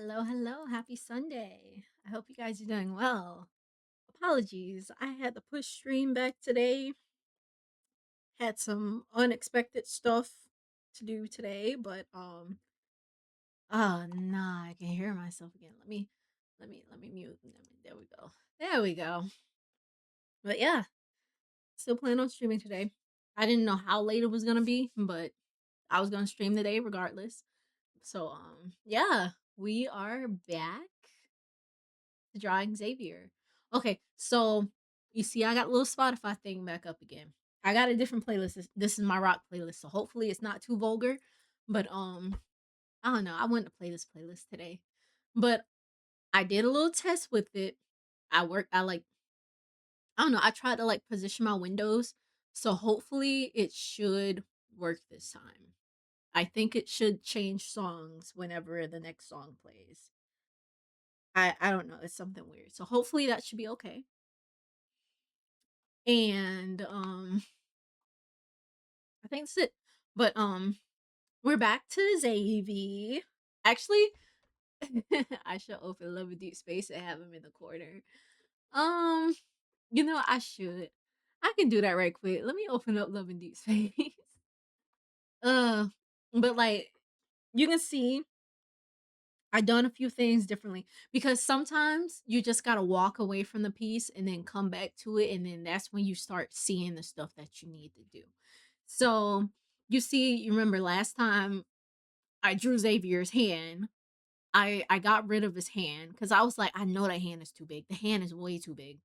Hello, hello. Happy Sunday. I hope you guys are doing well. Apologies. I had to push stream back today. Had some unexpected stuff to do today, but oh nah, I can hear myself again. Let me mute. There we go. There we go. But yeah, still plan on streaming today. I didn't know how late it was gonna be, but I was gonna stream today regardless. So yeah, we are back to drawing Xavier. Okay, so you see, I got a little Spotify thing back up again. I got a different playlist. This is my rock playlist, so hopefully it's not too vulgar. But I don't know. I wanted to play this playlist today, but I did a little test with it. I don't know. I tried to like position my windows, so hopefully it should work this time. I think it should change songs whenever the next song plays. I don't know. It's something weird. So hopefully that should be okay. And I think that's it. But we're back to Xavier. Actually, I should open Love and Deep Space and have him in the corner. Um, I should. I can do that right quick. Let me open up Love and Deep Space. uh, but like you can see, I done a few things differently because sometimes you just gotta walk away from the piece and then come back to it, and then that's when you start seeing the stuff that you need to do. So you remember last time I drew Xavier's hand, I got rid of his hand because I was like, I know that hand is too big. The hand is way too big.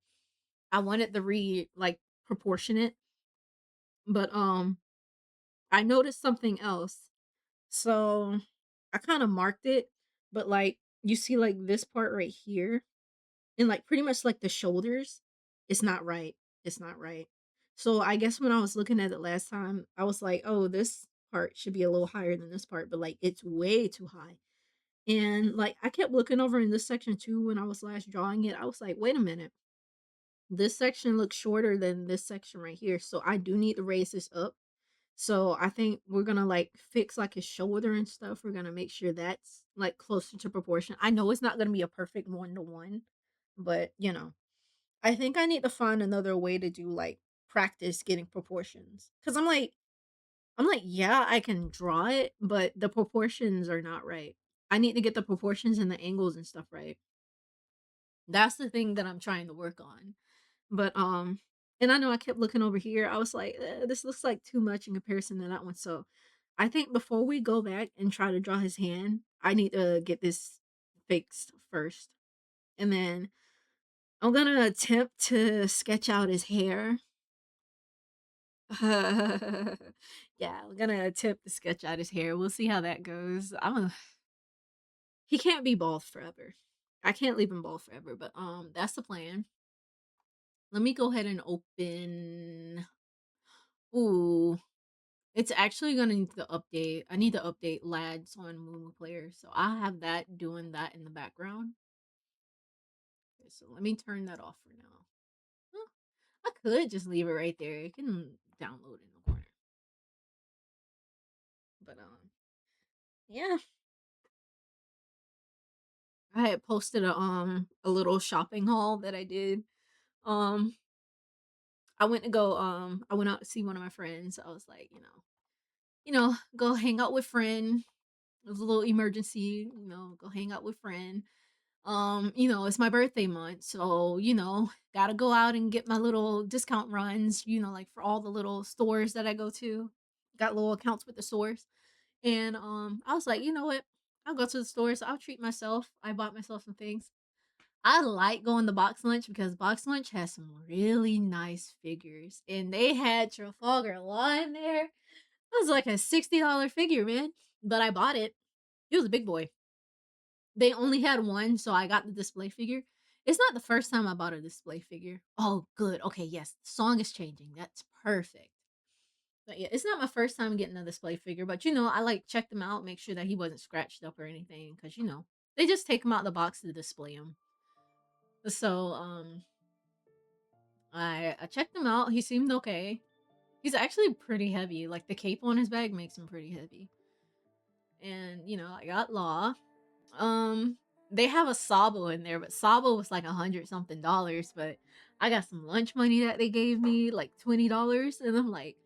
I wanted the like proportionate, but I noticed something else. So I kind of marked it, but like you see like this part right here and like pretty much like the shoulders, it's not right. It's not right. So I guess when I was looking at it last time, I was like, oh, this part should be a little higher than this part, but like it's way too high. And like I kept looking over in this section too when I was last drawing it. I was like, wait a minute. This section looks shorter than this section right here. So I do need to raise this up. So I think we're gonna like fix like his shoulder and stuff. We're gonna make sure that's like closer to proportion. I know it's not gonna be a perfect 1-to-1, but I think I need to find another way to do like practice getting proportions. Cause I'm like, yeah, I can draw it, but the proportions are not right. I need to get the proportions and the angles and stuff right. That's the thing that I'm trying to work on. But and I know I kept looking over here. I was like, this looks like too much in comparison to that one. So I think before we go back and try to draw his hand, I need to get this fixed first. And then I'm gonna attempt to sketch out his hair. Yeah, I'm gonna attempt to sketch out his hair. We'll see how that goes. He can't be bald forever. I can't leave him bald forever, but that's the plan. Let me go ahead and open. Ooh, it's actually gonna need to update. I need to update lads on Moo Player, so I have that doing that in the background. Okay, so let me turn that off for now. Huh, I could just leave it right there. It can download in the corner, but yeah. I had posted a little shopping haul that I did. Um, I went out to see one of my friends. I was like, go hang out with friend. It was a little emergency, go hang out with friend. It's my birthday month, so gotta go out and get my little discount runs, like for all the little stores that I go to. Got little accounts with the stores. And I was like, you know what? I'll go to the stores, I'll treat myself. I bought myself some things. I like going to box lunch because box lunch has some really nice figures. And they had Trafalgar Law in there. It was like a $60 figure, man. But I bought it. It was a big boy. They only had one, so I got the display figure. It's not the first time I bought a display figure. Oh, good. Okay, yes. The song is changing. That's perfect. But yeah, it's not my first time getting a display figure, but I like checked them out, make sure that he wasn't scratched up or anything, because they just take him out of the box to display him. So I checked him out. He seemed okay. He's actually pretty heavy. Like the cape on his back makes him pretty heavy. And I got Law. they have a Sabo in there, but Sabo was like 100 something dollars. But I got some lunch money that they gave me, like $20, and I'm like,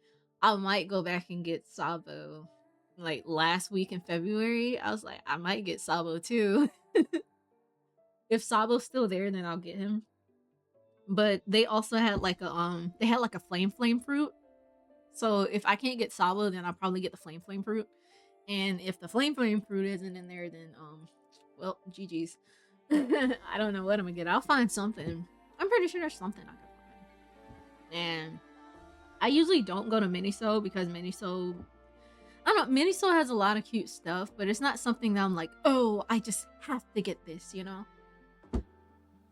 I might go back and get Sabo. Like last week in February, I was like, I might get Sabo too. If Sabo's still there, then I'll get him. But they also had like they had like a flame fruit. So if I can't get Sabo, then I'll probably get the flame fruit. And if the flame fruit isn't in there, then well, GG's. I don't know what I'm gonna get. I'll find something. I'm pretty sure there's something I can find. And I usually don't go to Miniso because Miniso, I don't know, Miniso has a lot of cute stuff, but it's not something that I'm like, oh, I just have to get this, you know?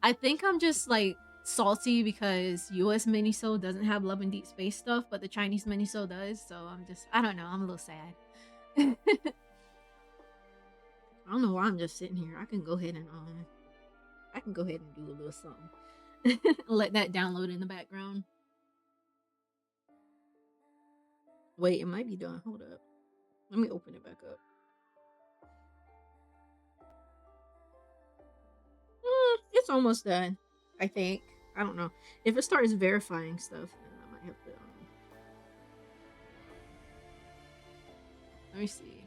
I think I'm just like salty because US Miniso doesn't have Love and Deep Space stuff, but the Chinese Miniso does. So I don't know, I'm a little sad. I don't know why I'm just sitting here. I can go ahead and do a little something. Let that download in the background. Wait, it might be done. Hold up. Let me open it back up. It's almost done. I think. I don't know. If it starts verifying stuff, then I might have to. Let me see.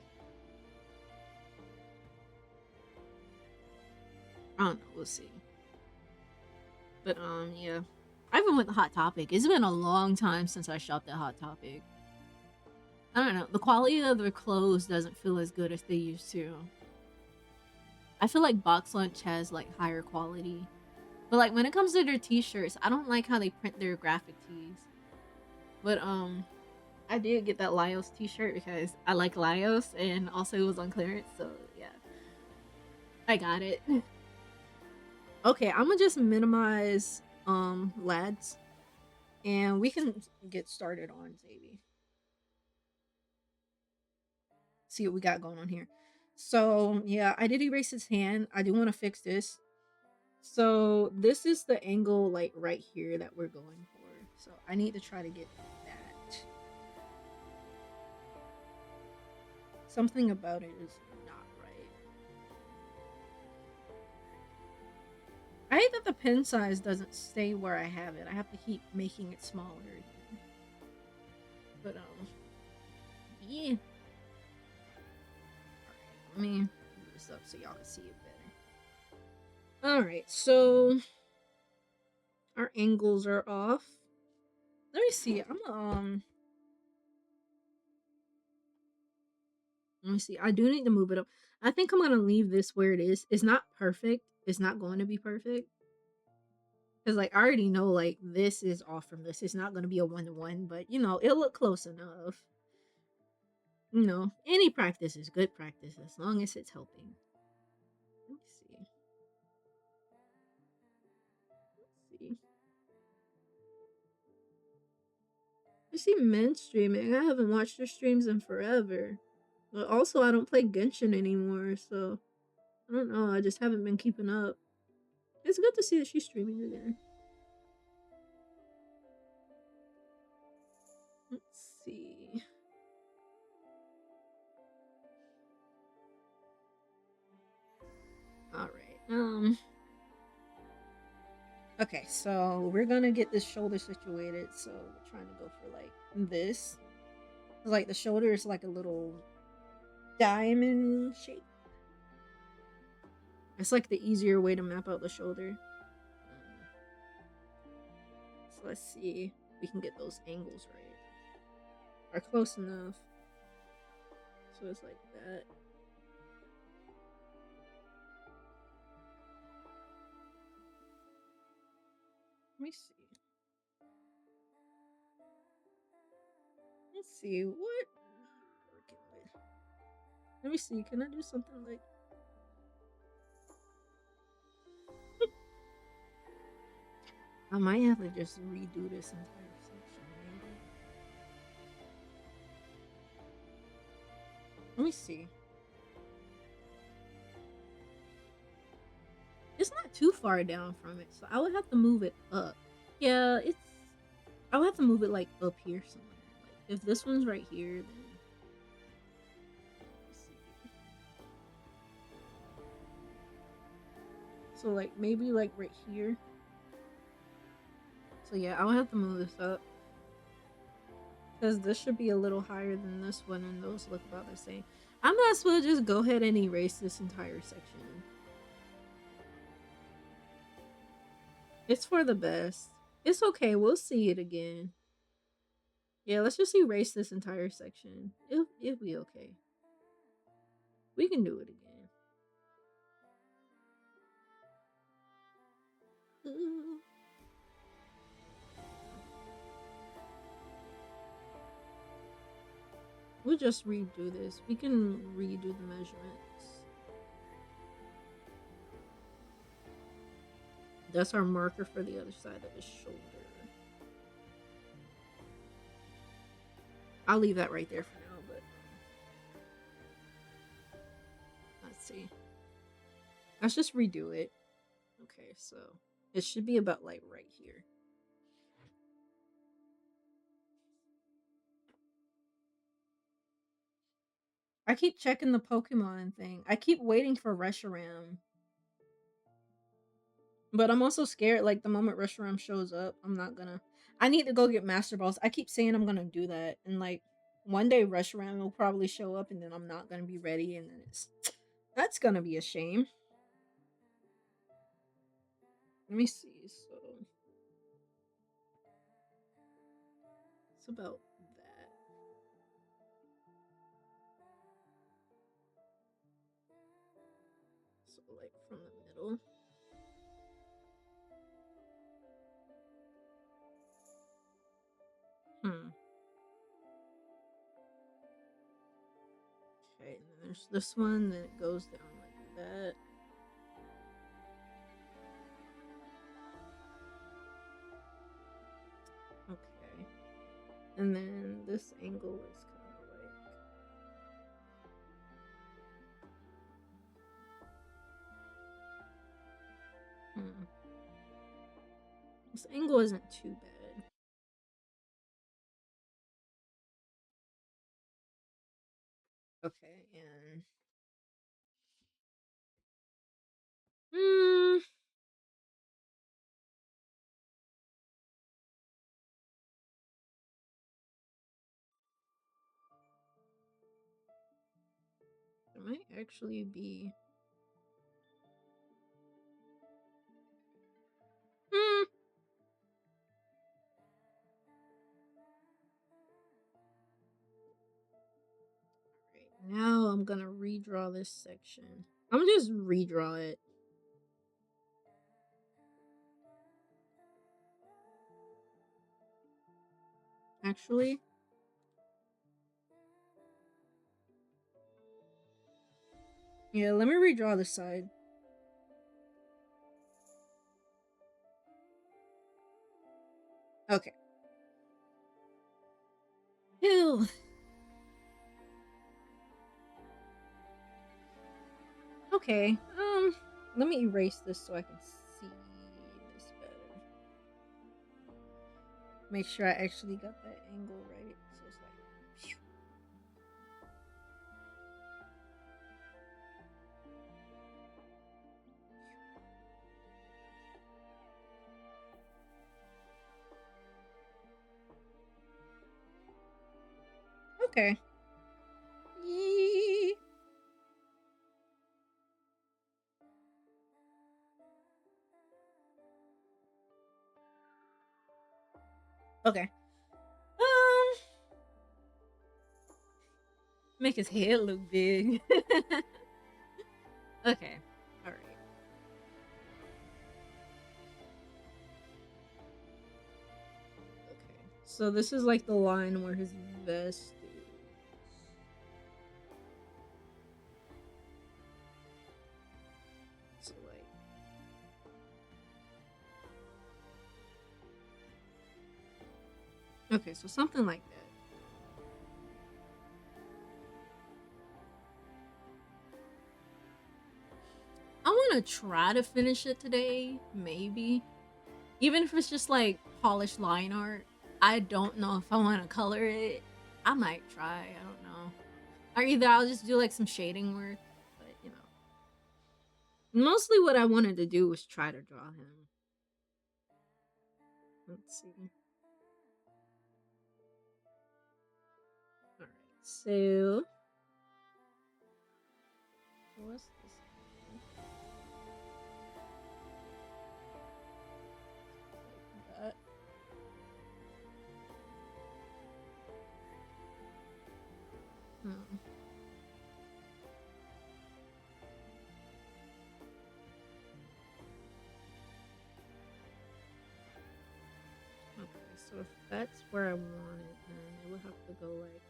I don't know. We'll see. But yeah. I even went to Hot Topic. It's been a long time since I shopped at Hot Topic. I don't know. The quality of their clothes doesn't feel as good as they used to. I feel like Box Lunch has like higher quality. But like when it comes to their t-shirts, I don't like how they print their graphic tees. But I did get that Lyos t-shirt because I like Lyos and also it was on clearance, so yeah. I got it. Okay, I'm gonna just minimize lads and we can get started on Xavier. See what we got going on here. So yeah, I did erase his hand. I do want to fix this. So this is the angle like right here that we're going for. So I need to try to get that. Something about it is not right. I hate that the pen size doesn't stay where I have it. I have to keep making it smaller. But yeah. Let me move this up so y'all can see it better. Alright, so our angles are off. Let me see. Let me see. I do need to move it up. I think I'm gonna leave this where it is. It's not perfect. It's not going to be perfect. Cause like I already know like this is off from this. It's not gonna be a 1-to-1, but you know, it'll look close enough. You know, any practice is good practice as long as it's helping. Let's see. I see men streaming. I haven't watched their streams in forever. But also, I don't play Genshin anymore, so I don't know. I just haven't been keeping up. It's good to see that she's streaming again. Let's see. Alright, okay, so we're gonna get this shoulder situated, so we're trying to go for like this. Like the shoulder is like a little diamond shape. It's like the easier way to map out the shoulder. So let's see if we can get those angles right. Are close enough. So it's like that. Let me see. Let's see what. Let me see. Can I do something like? I might have to just redo this entire section. Maybe. Let me see. It's not too far down from it, so I would have to move it up. Yeah, I would have to move it like up here somewhere. Like if this one's right here, then. So like maybe like right here. So yeah, I'll have to move this up. Because this should be a little higher than this one, and those look about the same. I might as well just go ahead and erase this entire section. It's for the best. It's okay, we'll see it again. Yeah, let's just erase this entire section. It'll be okay. We can do it again. Ooh. We'll just redo this. We can redo the measurements. That's our marker for the other side of his shoulder. I'll leave that right there for now, but let's see. Let's just redo it. Okay, so it should be about like right here. I keep checking the Pokemon thing. I keep waiting for Reshiram. But I'm also scared, like, the moment Reshiram shows up, I'm not gonna... I need to go get Master Balls. I keep saying I'm gonna do that. And, like, one day Reshiram will probably show up and then I'm not gonna be ready and then it's... That's gonna be a shame. Let me see, so... It's about that. So, like, from the middle. Okay, and then there's this one, then it goes down like that. Okay. And then this angle is kind of like... This angle isn't too bad. Okay, and... It might actually be... Right, now I'm gonna redraw this section. I'm gonna just redraw it. Actually... Yeah, let me redraw this side. Okay. Ew. Okay, let me erase this so I can see this better. Make sure I actually got that angle right. So it's like... Phew. Okay. Yee. Okay. Make his head look big. Okay. All right. Okay. So this is like the line where his vest is. So like... Okay, so something like that. I want to try to finish it today, maybe. Even if it's just like polished line art. I don't know if I want to color it. I might try, I don't know. Or either I'll just do like some shading work, but you know. Mostly what I wanted to do was try to draw him. Let's see. All right. So what's this? Like that. Hmm. Okay, so if that's where I want it, then it would have to go like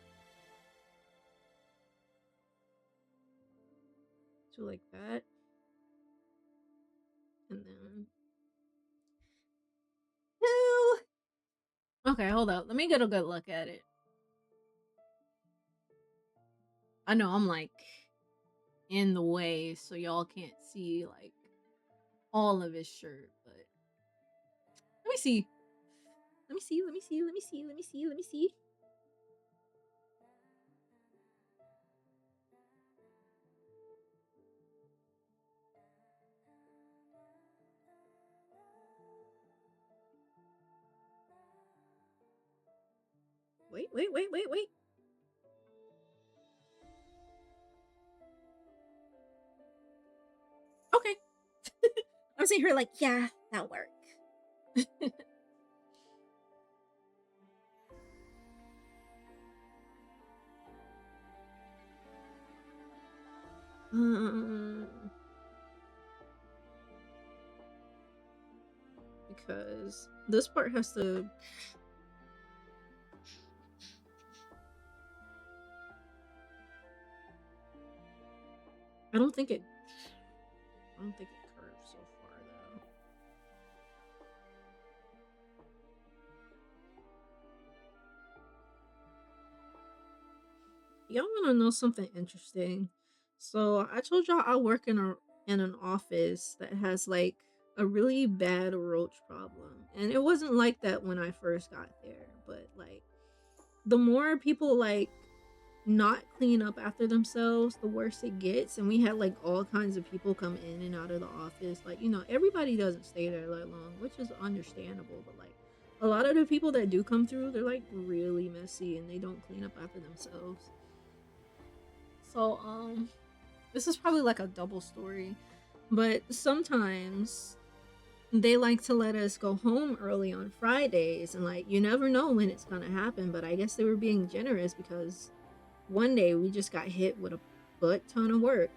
to like that, and then two. Okay, hold up. Let me get a good look at it. I know I'm like in the way, so y'all can't see like all of his shirt, but let me see. Let me see. Let me see. Let me see. Let me see. Let me see. Wait, wait, wait, wait, wait. Okay. I'm sitting here like, yeah, that'll work. um, because this part has to. I don't think it. I don't think it curves so far though. Y'all want to know something interesting? So I told y'all I work in an office that has like a really bad roach problem, and it wasn't like that when I first got there. But like the more people like not clean up after themselves, the worse it gets. And we had like all kinds of people come in and out of the office. Like, you know, everybody doesn't stay there that long, which is understandable. But like a lot of the people that do come through, they're like really messy and they don't clean up after themselves. So, this is probably like a double story. But sometimes they like to let us go home early on Fridays, and like you never know when it's gonna happen. But I guess they were being generous because one day we just got hit with a butt ton of work,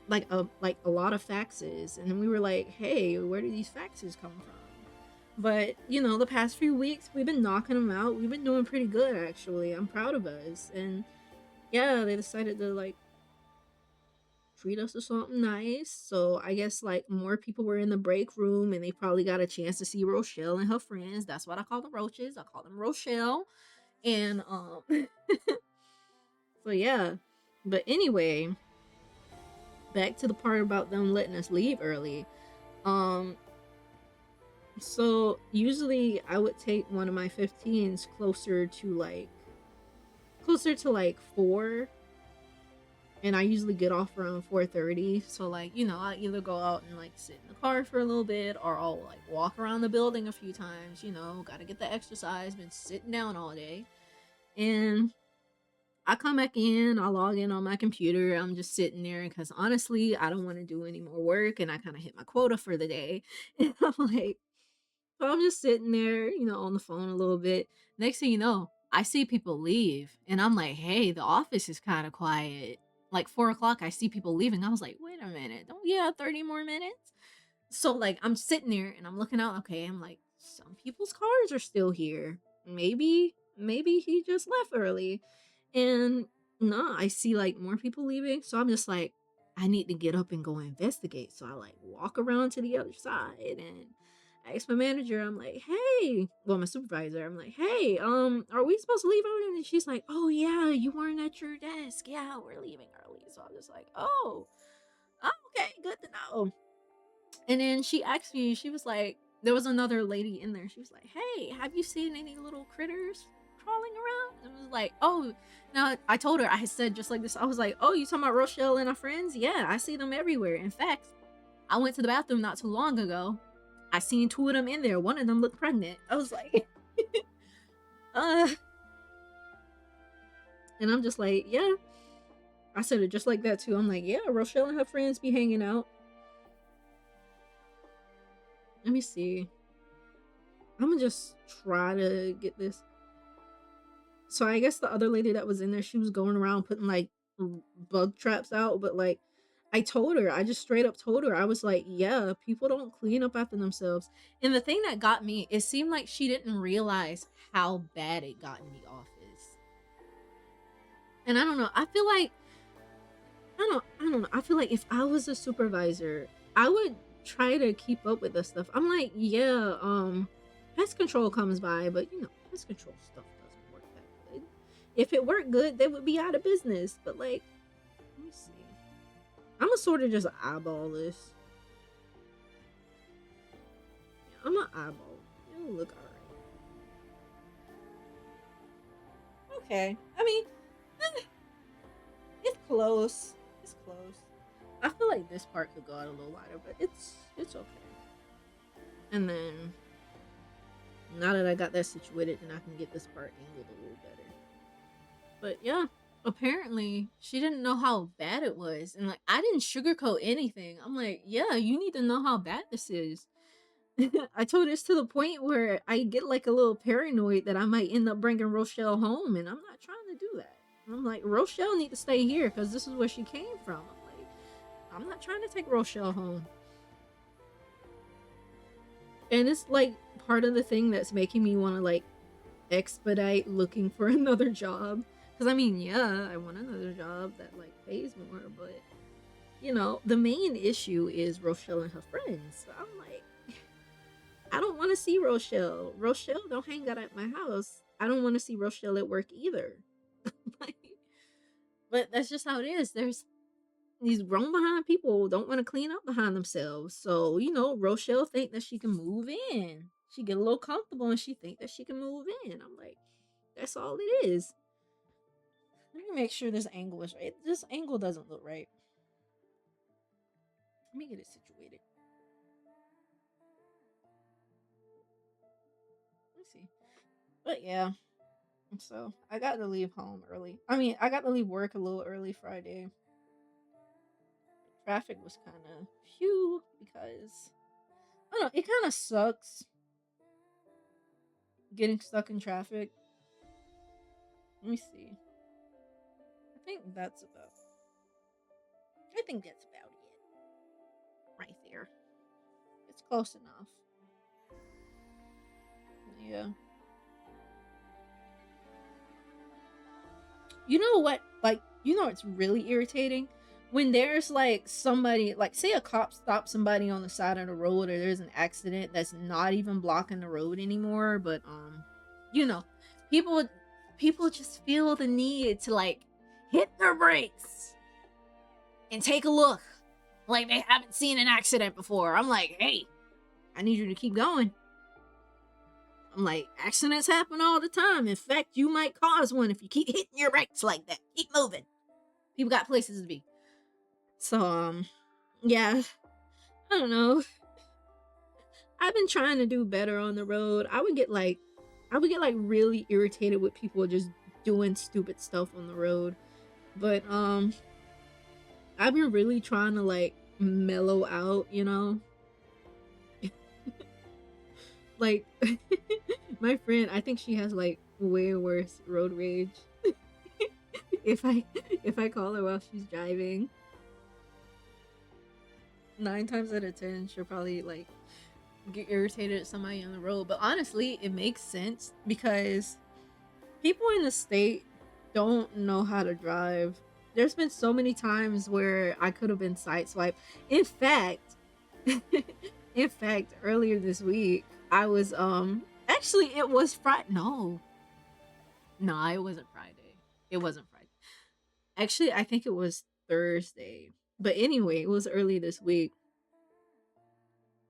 like a lot of faxes, and then we were like, "Hey, where do these faxes come from?" But you know, the past few weeks we've been knocking them out. We've been doing pretty good actually. I'm proud of us, and yeah, they decided to like treat us to something nice. So I guess like more people were in the break room and they probably got a chance to see Rochelle and her friends. That's what I call the roaches. I call them Rochelle. And so yeah. But anyway, back to the part about them letting us leave early. Um so usually I would take one of my 15s closer to like 4, and I usually get off around 4:30. So like, you know, I either go out and like sit in the car for a little bit, or I'll like walk around the building a few times, you know, got to get the exercise, been sitting down all day. And I come back in, I log in on my computer. I'm just sitting there because honestly, I don't want to do any more work and I kind of hit my quota for the day. And I'm like, so I'm just sitting there, you know, on the phone a little bit. Next thing you know, I see people leave, and I'm like, "Hey, the office is kind of quiet." Like 4 o'clock, I see people leaving. I was like, "Wait a minute, don't we have 30 more minutes?" So like, I'm sitting there and I'm looking out. Okay, I'm like, some people's cars are still here. Maybe he just left early, and no, I see like more people leaving. So I'm just like, I need to get up and go investigate. So I like walk around to the other side and I asked my manager, I'm like, hey, well, my supervisor, I'm like, hey, are we supposed to leave early? And she's like, oh yeah, you weren't at your desk. Yeah, we're leaving early. So I'm just like, oh, okay, good to know. And then she asked me, she was like, there was another lady in there. She was like, hey, have you seen any little critters crawling around? And I was like, oh, now I told her, I had said just like this. I was like, oh, you talking about Rochelle and our friends? Yeah, I see them everywhere. In fact, I went to the bathroom not too long ago. I seen two of them in there. One of them looked pregnant. I was like, uh, and I'm just like, yeah. I said it just like that too. I'm like, yeah, Rochelle and her friends be hanging out. Let me see. I'm gonna just try to get this. So I guess the other lady that was in there, she was going around putting like bug traps out, but like I told her, I just straight up told her, I was like, yeah, people don't clean up after themselves. And the thing that got me, it seemed like she didn't realize how bad it got in the office. And I don't know. I don't know. I feel like if I was a supervisor, I would try to keep up with this stuff. I'm like, yeah, pest control comes by, but you know, pest control stuff doesn't work that good. If it worked good, they would be out of business. But like, let me see. I'm gonna sort of just eyeball this. Yeah, I'm gonna eyeball. It'll look alright. Okay. I mean, eh, it's close. It's close. I feel like this part could go out a little wider, but it's okay. And then now that I got that situated, then I can get this part angled a little better. But yeah, apparently she didn't know how bad it was, and like I didn't sugarcoat anything. I'm like, yeah, you need to know how bad this is. I told this to the point where I get like a little paranoid that I might end up bringing Rochelle home, and I'm not trying to do that. I'm like, Rochelle need to stay here because this is where she came from. I'm like, I'm not trying to take Rochelle home. And it's like part of the thing that's making me want to like expedite looking for another job. Because I mean, yeah, I want another job that like pays more, but you know, the main issue is Rochelle and her friends. So I'm like, I don't want to see Rochelle. Rochelle don't hang out at my house. I don't want to see Rochelle at work either. Like, but that's just how it is. There's these grown behind people don't want to clean up behind themselves. So, you know, Rochelle think that she can move in. She get a little comfortable and she think that she can move in. I'm like, that's all it is. Let me make sure this angle is right. This angle doesn't look right. Let me get it situated. Let's see. But yeah. So I got to leave home early. I mean, I got to leave work a little early Friday. Traffic was kind of phew because I don't know. It kind of sucks getting stuck in traffic. Let me see. I think that's about. I think that's about it. Right there. It's close enough. Yeah. You know what? Like, you know, it's really irritating when there's like somebody, like, say a cop stops somebody on the side of the road, or there's an accident that's not even blocking the road anymore, but you know, people people just feel the need to like hit their brakes and take a look like they haven't seen an accident before. I'm like, hey, I need you to keep going. I'm like, accidents happen all the time. In fact, you might cause one if you keep hitting your brakes like that. Keep moving. People got places to be. So, yeah, I don't know. I've been trying to do better on the road. I would get like really irritated with people just doing stupid stuff on the road. But, I've been really trying to like mellow out, you know? Like, my friend, I think she has like way worse road rage. if I if I call her while she's driving, 9 times out of 10, she'll probably like get irritated at somebody on the road. But honestly, it makes sense because people in the state don't know how to drive. There's been so many times where I could have been sideswiped. In fact, in fact, earlier this week, I was actually it was Friday. No, no, it wasn't Friday. It wasn't Friday. Actually, I think it was Thursday. But anyway, it was early this week.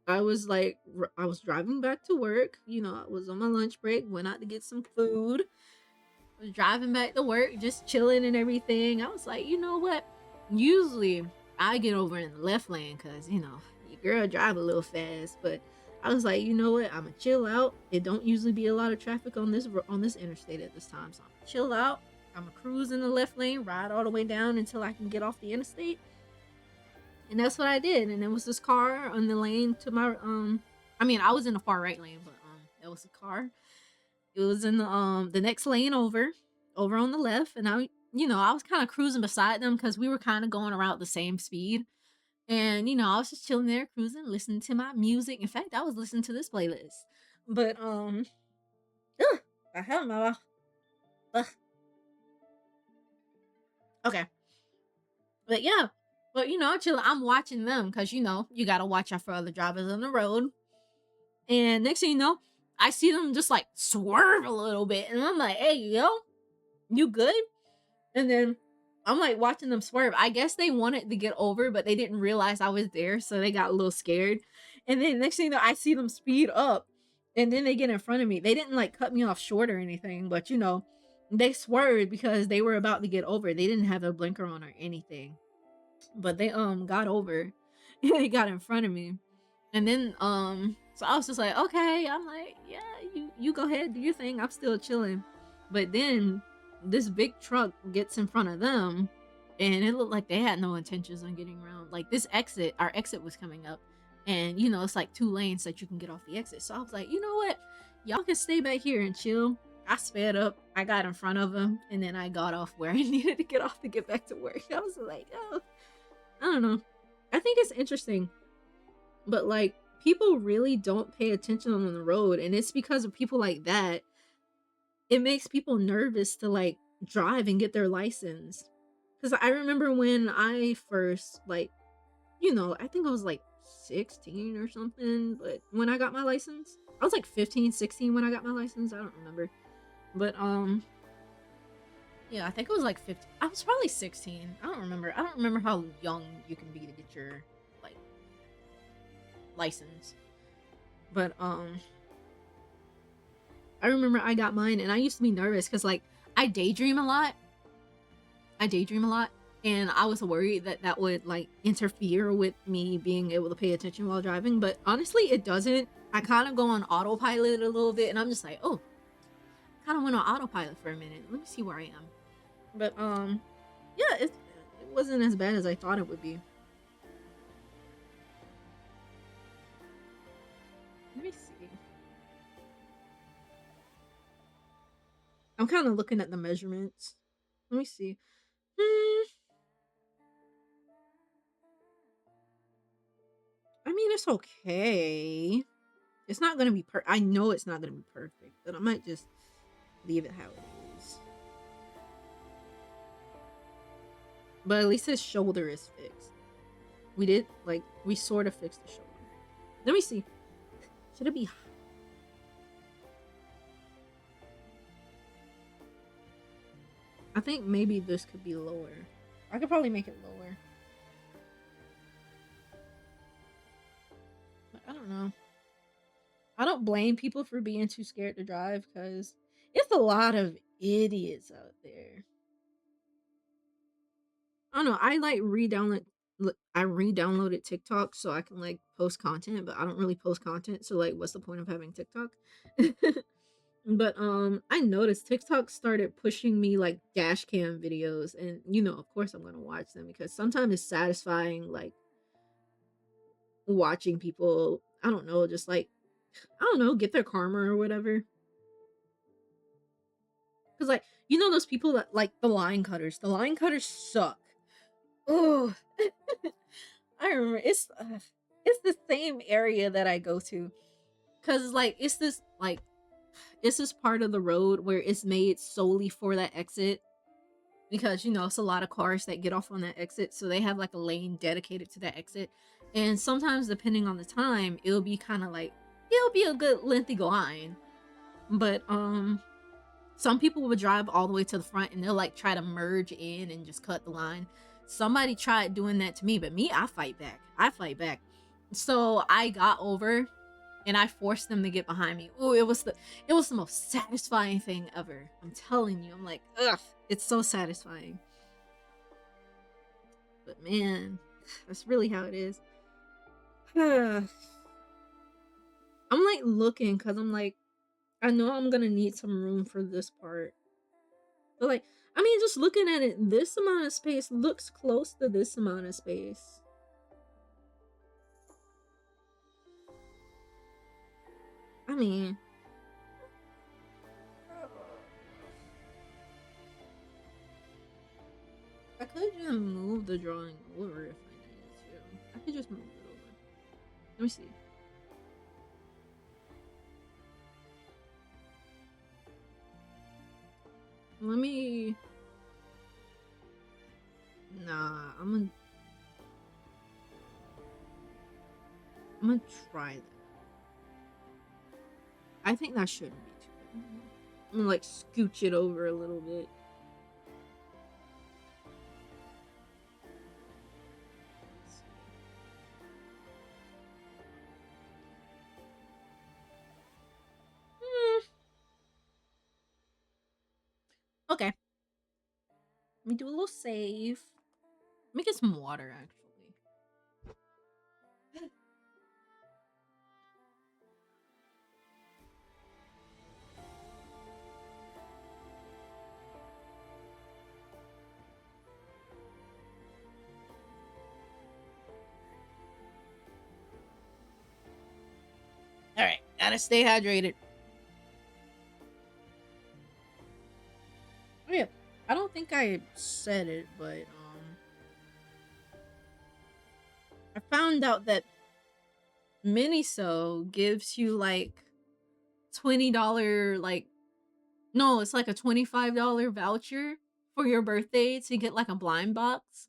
I was like, I was driving back to work. You know, I was on my lunch break, went out to get some food. Was driving back to work, just chilling and everything. I was like, you know what? Usually I get over in the left lane because, you know, your girl drive a little fast, but I was like, you know what? I'm gonna chill out. It don't usually be a lot of traffic on this interstate at this time, so I'm gonna chill out. I'm gonna cruise in the left lane, ride all the way down until I can get off the interstate, and that's what I did. And there was this car on the lane to my I mean, I was in the far right lane, but there was a car. It was in the next lane over on the left, and I was kind of cruising beside them because we were kind of going around the same speed. And I was just chilling there, cruising, listening to my music. In fact, I was listening to this playlist. But ugh, I have my ugh. Okay. But yeah. But chilling. I'm watching them because you gotta watch out for other drivers on the road. And next thing you know, I see them just like swerve a little bit, and I'm like, "Hey, yo, you good?" And then I'm like watching them swerve. I guess they wanted to get over, but they didn't realize I was there, so they got a little scared. And then next thing you know, I see them speed up, and then they get in front of me. They didn't like cut me off short or anything, but they swerved because they were about to get over. They didn't have a blinker on or anything, but they got over. And they got in front of me. And then so I was just like, okay. I'm like, yeah, you go ahead, do your thing. I'm still chilling. But then this big truck gets in front of them, and it looked like they had no intentions on getting around. Like this exit, our exit was coming up, and it's like 2 lanes that you can get off the exit. So I was like, you know what? Y'all can stay back here and chill. I sped up. I got in front of them, and then I got off where I needed to get off to get back to work. I was like, oh, I don't know. I think it's interesting, but like people really don't pay attention on the road, and it's because of people like that. It makes people nervous to like drive and get their license. Because I remember when I first like, I think I was like 16 or something, but when I got my license, I was like 15, 16 when I got my license. I don't remember, but yeah, I think it was like 15. I was probably 16. I don't remember how young you can be to get your like license. But I remember I got mine, and I used to be nervous because like I daydream a lot. And I was worried that that would like interfere with me being able to pay attention while driving, but honestly it doesn't. I kind of go on autopilot a little bit, and I'm just like, oh, kind of went on autopilot for a minute. Let me see where I am. But yeah, it wasn't as bad as I thought it would be. Let me see. I'm kind of looking at the measurements. Let me see. I mean, it's okay. It's not gonna be I know it's not gonna be perfect, but I might just leave it how it is. But at least his shoulder is fixed. We sort of fixed the shoulder. Let me see. Should it be? I think maybe this could be lower. I could probably make it lower. But I don't know. I don't blame people for being too scared to drive because it's a lot of idiots out there. I don't know. I re-downloaded TikTok so I can like post content, but I don't really post content. So like, what's the point of having TikTok? But I noticed TikTok started pushing me like dash cam videos, and of course I'm gonna watch them because sometimes it's satisfying like watching people, I don't know, just like, I don't know, get their karma or whatever. Because like, those people that like the line cutters. The line cutters suck. Oh, I remember it's the same area that I go to. Cause like it's this part of the road where it's made solely for that exit. Because it's a lot of cars that get off on that exit, so they have like a lane dedicated to that exit. And sometimes depending on the time, it'll be a good lengthy line. But some people will drive all the way to the front, and they'll like try to merge in and just cut the line. Somebody tried doing that to me, but me, I fight back. So I got over, and I forced them to get behind me. Oh, it was the most satisfying thing ever. I'm telling you. I'm like, ugh, it's so satisfying. But man, that's really how it is. I'm like looking because I'm like, I know I'm gonna need some room for this part. But like, I mean, just looking at it, this amount of space looks close to this amount of space. I mean, I could just move the drawing over if I needed to. I could just move it over. Let me see. Let me. Nah, I'm gonna try that. I think that shouldn't be too bad. I'm gonna like scooch it over a little bit. Hmm, okay. Let me do a little save. Let me get some water actually. Alright, gotta stay hydrated. Oh yeah. I don't think I said it, but I found out that Miniso gives you like $20 like no, it's like a $25 voucher for your birthday to get like a blind box.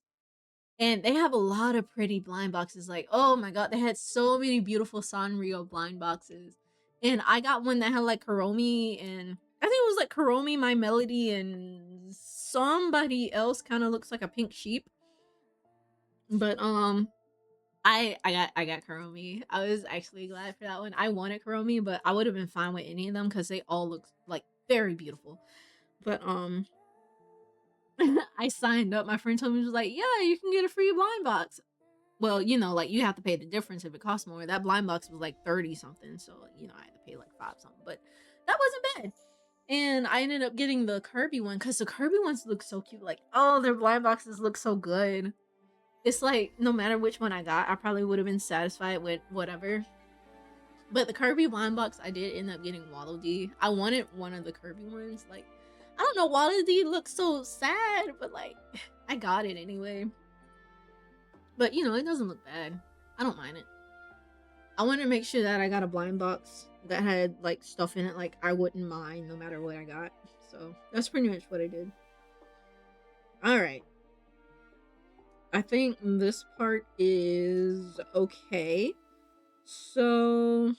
And they have a lot of pretty blind boxes. Like, oh my god, they had so many beautiful Sanrio blind boxes. And I got one that had like Karomi and I think it was like Karomi, My Melody, and somebody else kind of looks like a pink sheep. But I got Karomi. I was actually glad for that one. I wanted Karomi, but I would have been fine with any of them because they all look like very beautiful. But I signed up. My friend told me, she was like, yeah, you can get a free blind box. Well, you know, like you have to pay the difference if it costs more. That blind box was like 30 something, so you know I had to pay like 5 something, but that wasn't bad. And I ended up getting the Kirby one because the Kirby ones look so cute. Like, oh, their blind boxes look so good. It's like no matter which one I got, I probably would have been satisfied with whatever. But the Kirby blind box, I did end up getting Waddle Dee. I wanted one of the Kirby ones. Like, I don't know, Waddle Dee looks so sad, but like, I got it anyway. But you know, it doesn't look bad. I don't mind it. I wanted to make sure that I got a blind box that had like stuff in it like I wouldn't mind no matter what I got. So that's pretty much what I did. Alright. I think this part is okay. So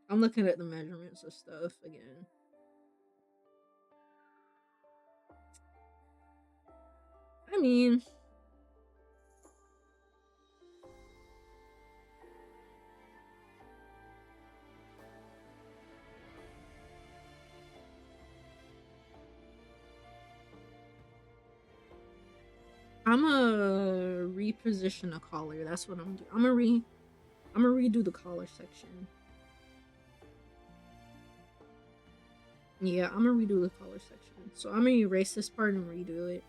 I'm looking at the measurements of stuff again. I mean, I'm gonna reposition a collar. That's what I'm doing. I'm gonna redo the collar section. Yeah, I'm gonna redo the collar section. So I'm gonna erase this part and redo it.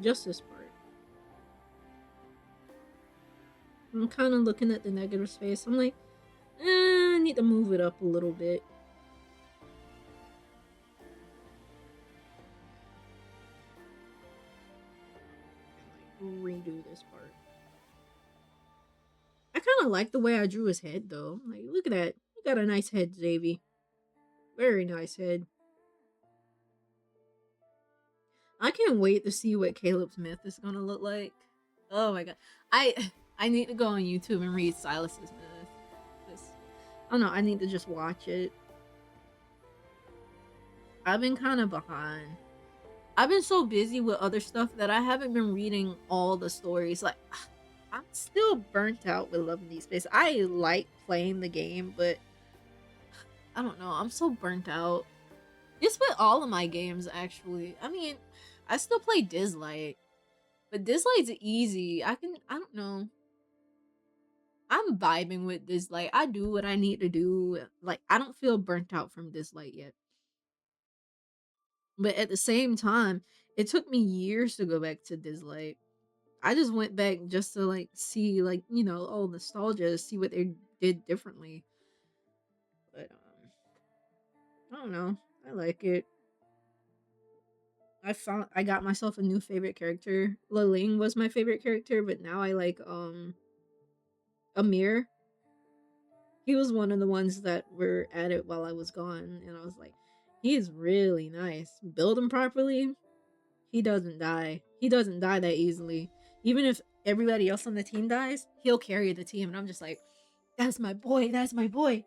Just this part. I'm kind of looking at the negative space. I'm like, I need to move it up a little bit. And like redo this part. I kind of like the way I drew his head though. Like, look at that. You got a nice head, Xavier. Very nice head. I can't wait to see what Caleb's myth is gonna look like. Oh my god. I need to go on YouTube and read Silas's myth. I don't know, I need to just watch it. I've been kind of behind. I've been so busy with other stuff that I haven't been reading all the stories. Like, I'm still burnt out with Love and Deep Space. I like playing the game, but I don't know. I'm so burnt out. It's with all of my games, actually. I mean, I still play Dislight. But this light's easy. I don't know. I'm vibing with this light. I do what I need to do. Like I don't feel burnt out from this light yet. But at the same time, it took me years to go back to this light. I just went back just to like see like, oh nostalgia, see what they did differently. But I don't know. I like it. I got myself a new favorite character. Laling was my favorite character, but now I like Amir. He was one of the ones that were at it while I was gone, and I was like, he's really nice. Build him properly, he doesn't die. He doesn't die that easily. Even if everybody else on the team dies, he'll carry the team, and I'm just like, that's my boy. That's my boy.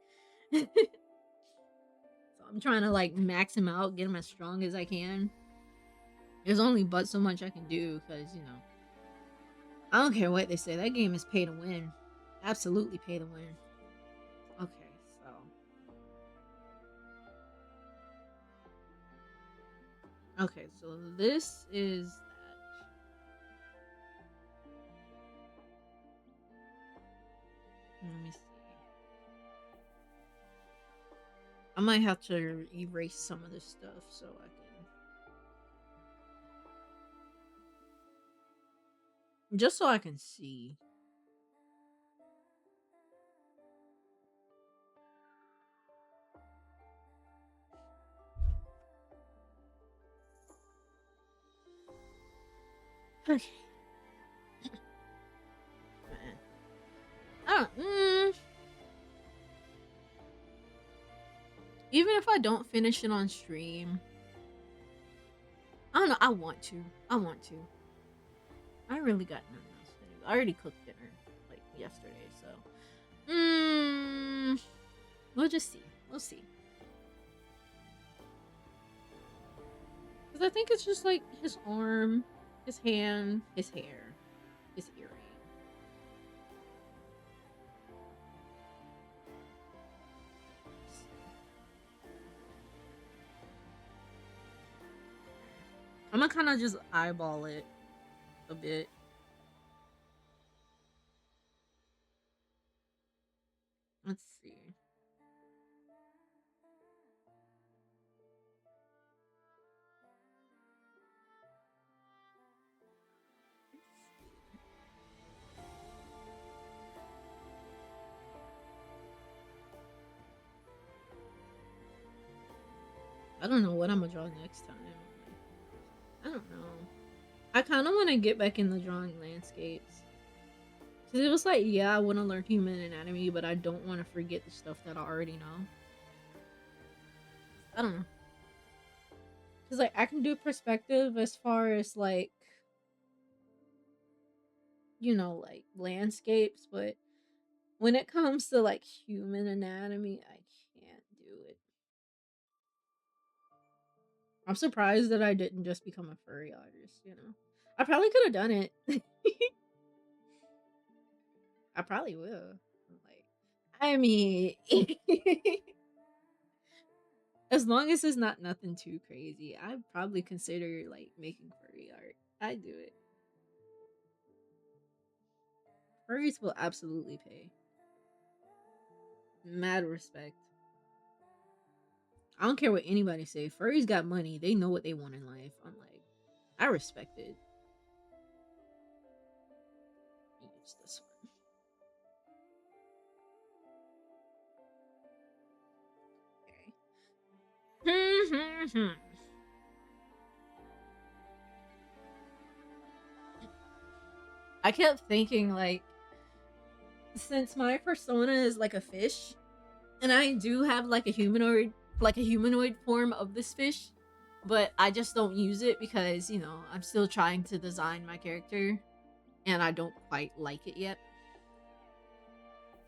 So I'm trying to like max him out, get him as strong as I can. There's only but so much I can do because I don't care what they say. That game is pay to win. Absolutely pay to win. Okay, so this is that. Let me see. I might have to erase some of this stuff so I can just so I can see. Okay. I don't, even if I don't finish it on stream, I don't know. I want to. I want to. I really got nothing else to do. I already cooked dinner like yesterday, so we'll just see. We'll see. Because I think it's just like his arm, his hand, his hair, his earring. I'm gonna kind of just eyeball it a bit. Let's see. I don't know what I'm gonna draw next time. I don't know. I kind of want to get back into drawing landscapes. Cause it was like, yeah, I want to learn human anatomy, but I don't want to forget the stuff that I already know. I don't know. Cause like I can do perspective as far as like, like landscapes, but when it comes to like human anatomy, I can't do it. I'm surprised that I didn't just become a furry artist. I probably could have done it. I probably will. Like, I mean, as long as it's not nothing too crazy, I'd probably consider like making furry art. I do it. Furries will absolutely pay. Mad respect. I don't care what anybody say. Furries got money. They know what they want in life. I'm like, I respect it. Use this one. Okay. I kept thinking like, since my persona is like a fish, and I do have like a humanoid form of this fish, but I just don't use it because I'm still trying to design my character, and I don't quite like it yet.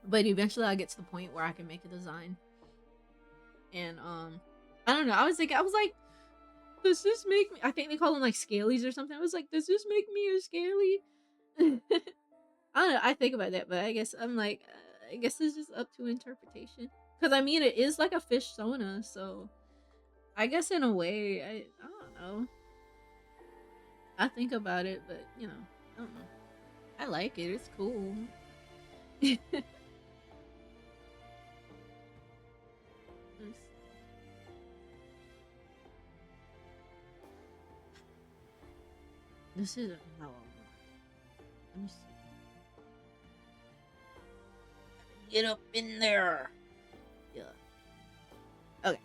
But eventually, I get to the point where I can make a design, and I don't know. I was like, does this make me? I think they call them like scalies or something. I was like, does this make me a scaly? I don't know. I think about that, but I guess I'm like, I guess it's just up to interpretation. Because I mean, it is like a fish sona, so I guess in a way, I don't know. I think about it, but I don't know. I like it. It's cool. This this isn't how I want it. Let me see. Get up in there. Yeah. Okay.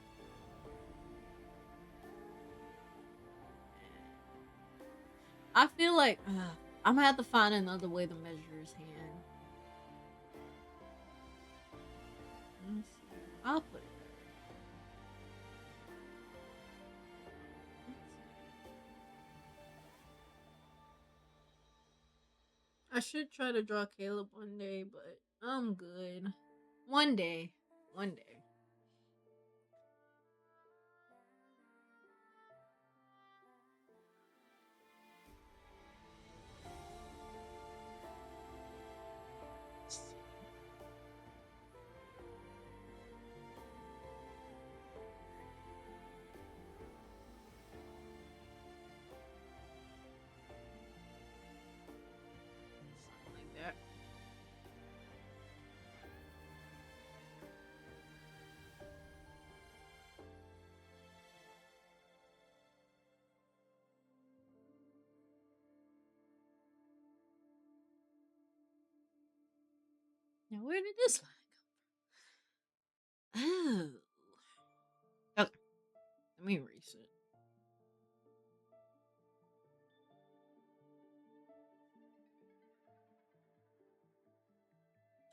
I feel like I'm gonna have to find another way to measure his hand. Let me see. I'll put it there. I should try to draw Caleb one day, but I'm good. One day. One day. Something like that. Now where did this line go? Oh. Okay. Let me erase it.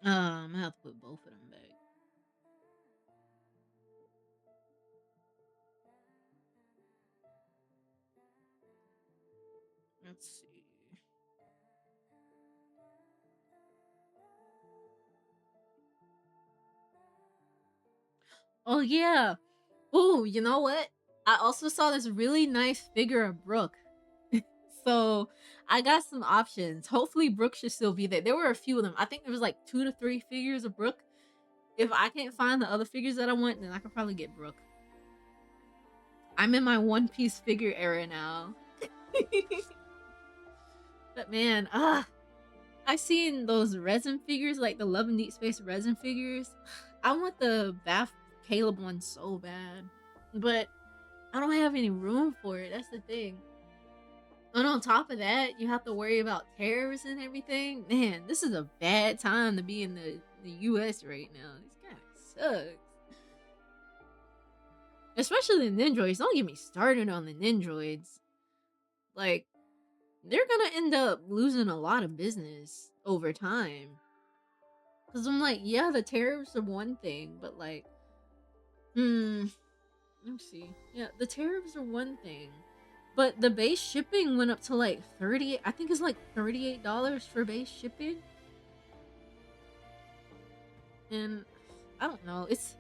I'm gonna have to put both of them back. Let's see. Oh yeah. Oh, you know what? I also saw this really nice figure of Brooke. So I got some options. Hopefully Brooke should still be there. There were a few of them. I think there was like 2 to 3 figures of Brooke. If I can't find the other figures that I want, then I could probably get Brooke. I'm in my One Piece figure era now. But man, I seen those resin figures, like the Love and Deep Space resin figures. I want the Bath Caleb one so bad, but I don't have any room for it. That's the thing. And on top of that, you have to worry about tariffs and everything. Man, this is a bad time to be in the US right now. This kind of sucks. Especially the Nindroids. Don't get me started on the Nindroids. Like, they're gonna end up losing a lot of business over time. Cause I'm like, yeah, the tariffs are one thing, but like, let me see. Yeah, the tariffs are one thing, but the base shipping went up to like 30. I think it's like $38 for base shipping, and I don't know. It's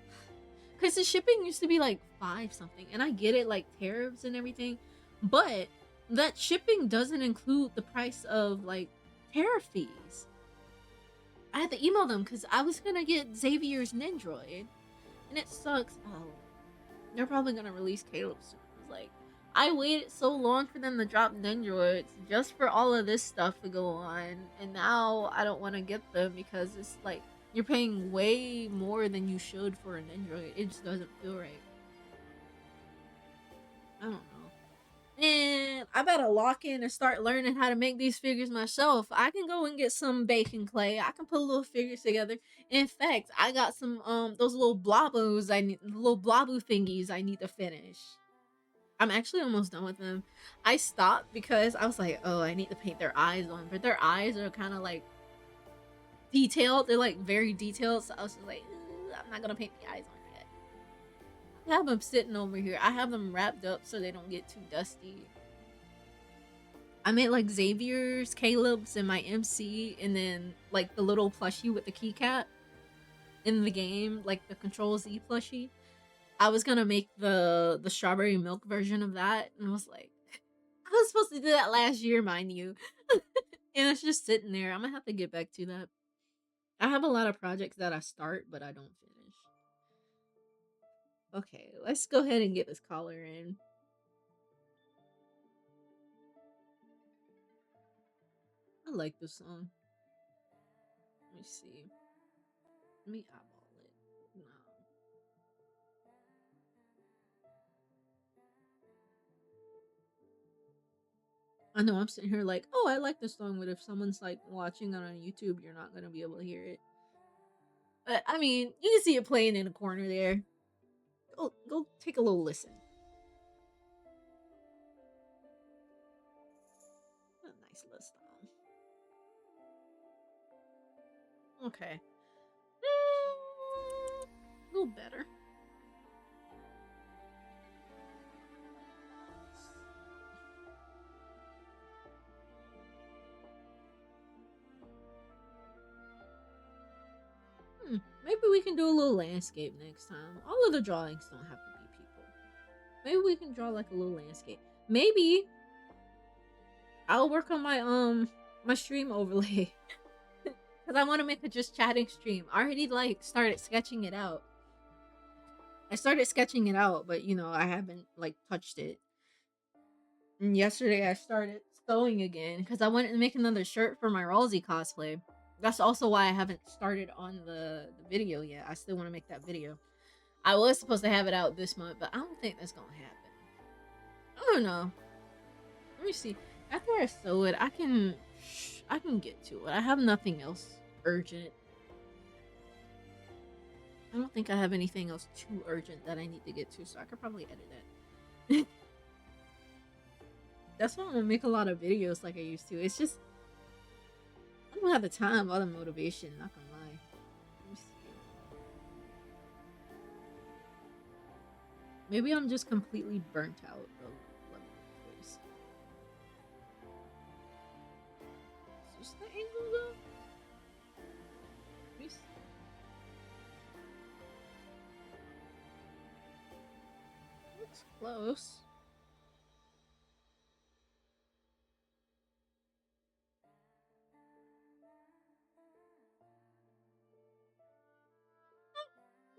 because the shipping used to be like five something, and I get it, like tariffs and everything, but that shipping doesn't include the price of like tariff fees. I had to email them because I was gonna get Xavier's Nindroid, and it sucks. Oh, they're probably gonna release Caleb soon. It's like I waited so long for them to drop Nindroids just for all of this stuff to go on, and now I don't want to get them because it's like you're paying way more than you should for a Nindroid. It just doesn't feel right. I don't know. And I better lock in and start learning how to make these figures myself. I can go and get some bacon clay. I can put little figures together. In fact, I got some those little blobos little blobu thingies I need to finish. I'm actually almost done with them. I stopped because I was like, oh, I need to paint their eyes on, but their eyes are kind of like detailed. They're like very detailed. So I was just like, I'm not gonna paint the eyes on yet. I have them sitting over here. I have them wrapped up so they don't get too dusty. I made like Xavier's, Caleb's, and my MC, and then like the little plushie with the keycap in the game, like the Control Z plushie. I was gonna make the strawberry milk version of that, and I was like, I was supposed to do that last year, mind you, and it's just sitting there. I'm gonna have to get back to that. I have a lot of projects that I start, but I don't finish. Okay, let's go ahead and get this collar in. I like this song. Let me see. Let me eyeball it. No. I know I'm sitting here like, oh, I like this song, but if someone's like watching it on YouTube, you're not gonna be able to hear it. But I mean, you can see it playing in the corner there. Go take a little listen. A nice little song. Okay. A little better. Maybe we can do a little landscape next time. All of the drawings don't have to be people. Maybe we can draw like a little landscape. Maybe I'll work on my stream overlay because I want to make a just chatting stream. I already like started sketching it out. I started sketching it out, but you know I haven't like touched it. And yesterday I started sewing again because I wanted to make another shirt for my Ralsei cosplay. That's also why I haven't started on the video yet. I still want to make that video. I was supposed to have it out this month, but I don't think that's gonna happen. I don't know. Let me see. After I sew it, I can get to it. I have nothing else urgent. I don't think I have anything else too urgent that I need to get to, so I could probably edit that. That's why I'm gonna make a lot of videos like I used to. It's just I don't have the time or the motivation, not gonna lie. Let me see. Maybe I'm just completely burnt out of Lemon Place. Is this the angle though? Let me see. Looks close.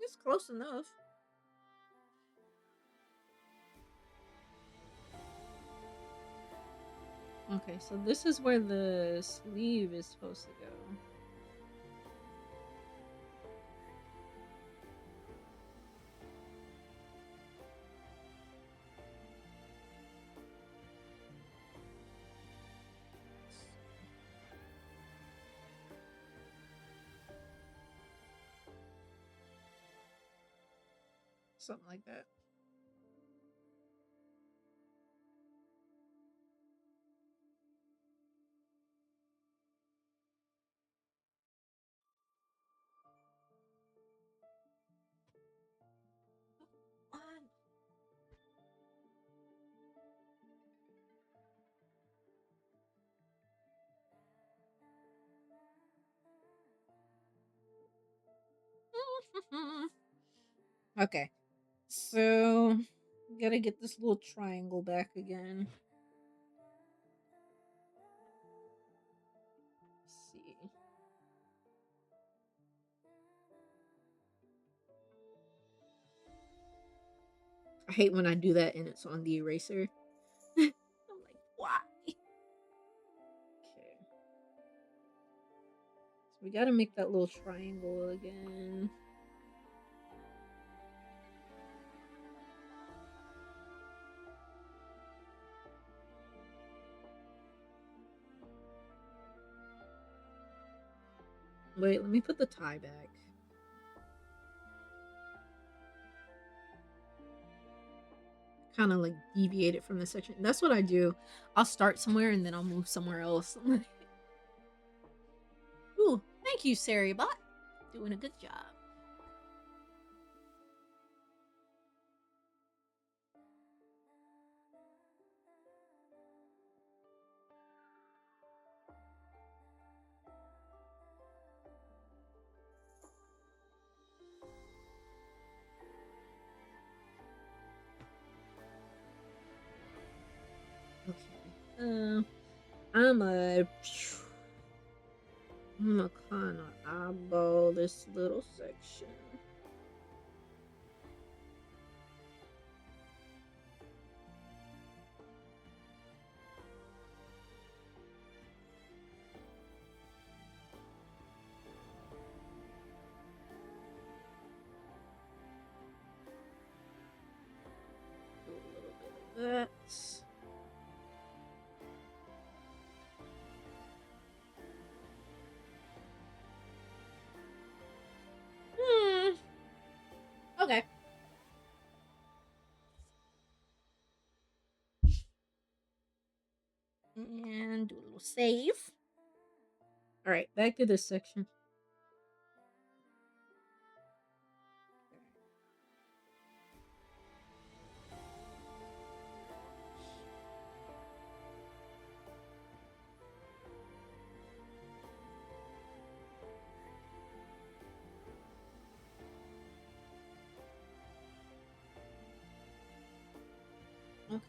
It's close enough. Okay, so this is where the sleeve is supposed to go. Something like that. Okay, so gotta get this little triangle back again. Let's see. I hate when I do that and it's on the eraser. I'm like, why? Okay. So we gotta make that little triangle again. Wait, let me put the tie back. Kind of like deviate it from the section. That's what I do. I'll start somewhere and then I'll move somewhere else. Ooh, thank you, Saribot. Doing a good job. Okay. I'm gonna kind of eyeball this little section. save. All right, back to this section. Okay.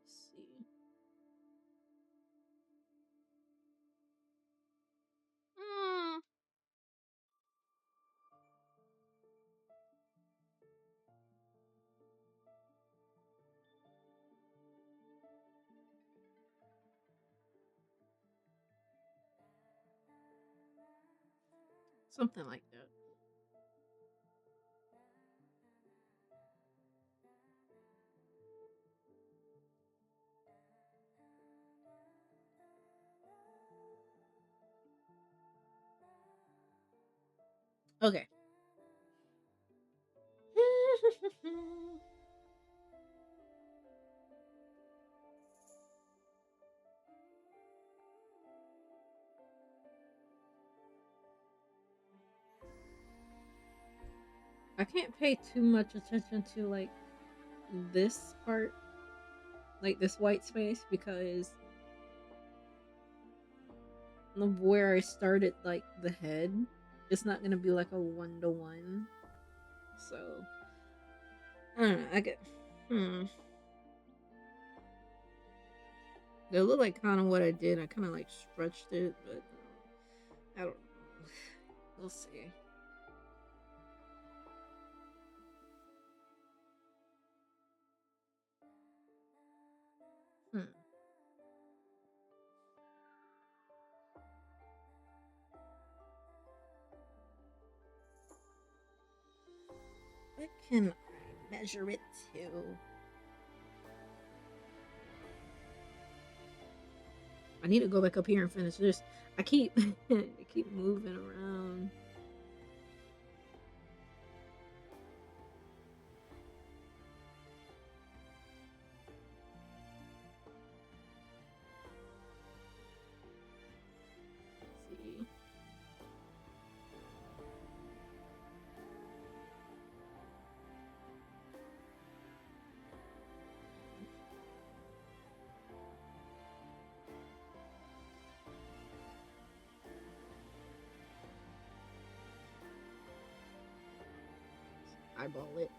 Let's see. Mm, something like that. Okay. I can't pay too much attention to like this part, like this white space, because of where I started, like the head, it's not gonna be like a 1-to-1. So I don't know. I get. Hmm. It looked like kind of what I did. I kind of like stretched it, but I don't know. We'll see. Hmm. What can I measure it to? I need to go back up here and finish this. I keep I keep moving around. Let's see. Eyeball it.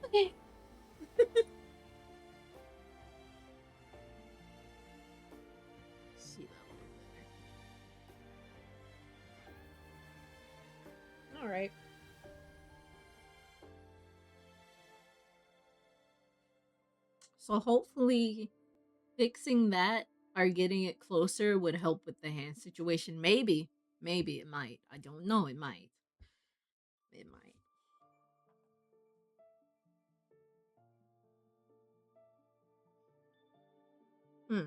Okay. See that a little better. All right. So hopefully fixing that or getting it closer would help with the hand situation. Maybe. Maybe it might. I don't know. It might. It might. Hmm.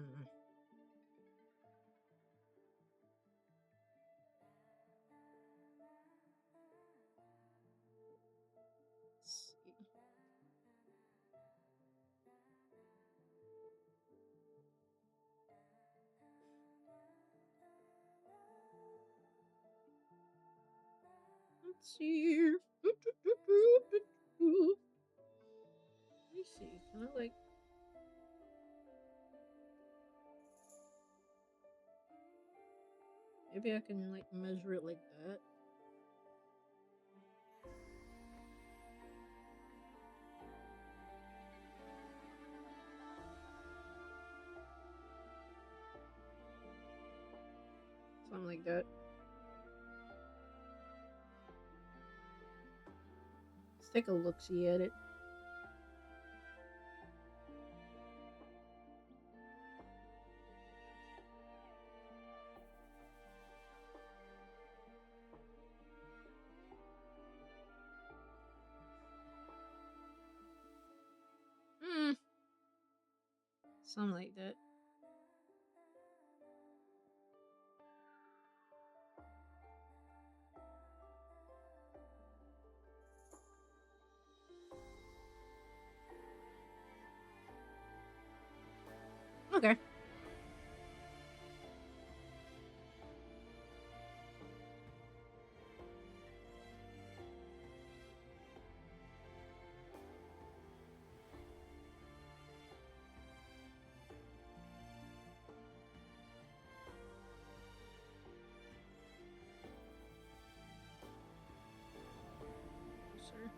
Let's see. Let's see. Let me see. Can I like? Maybe I can like measure it like that. Something like that. take a look see at it. Hmm, something like that. Okay. Sir.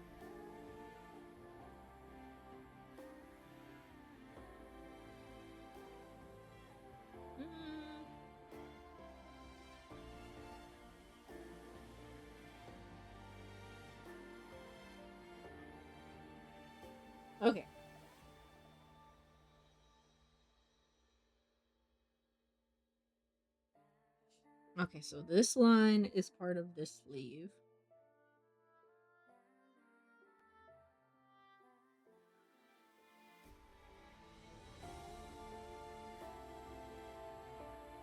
Mm, okay. Okay, so this line is part of this sleeve.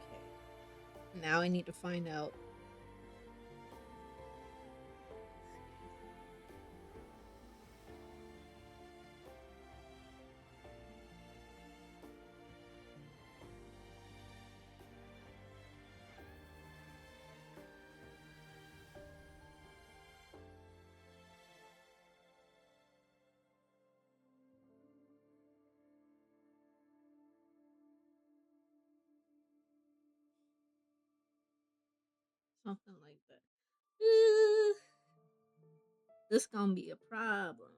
Okay. Now I need to find out. Something like that. This gonna be a problem.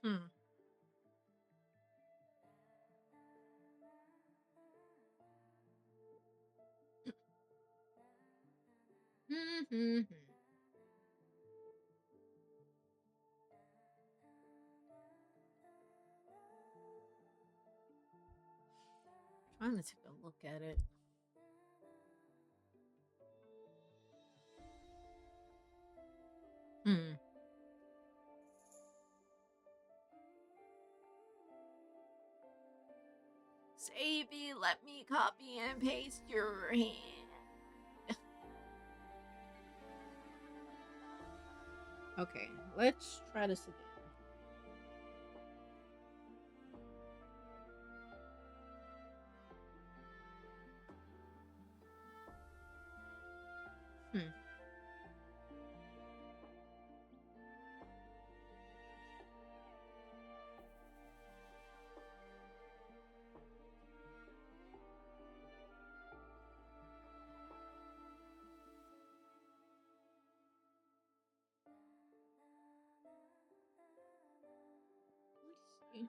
Hmm. Hmm. Trying to take a look at it. Hmm. Xavier, let me copy and paste your hand. Okay, let's try this again. Hmm. Let's see.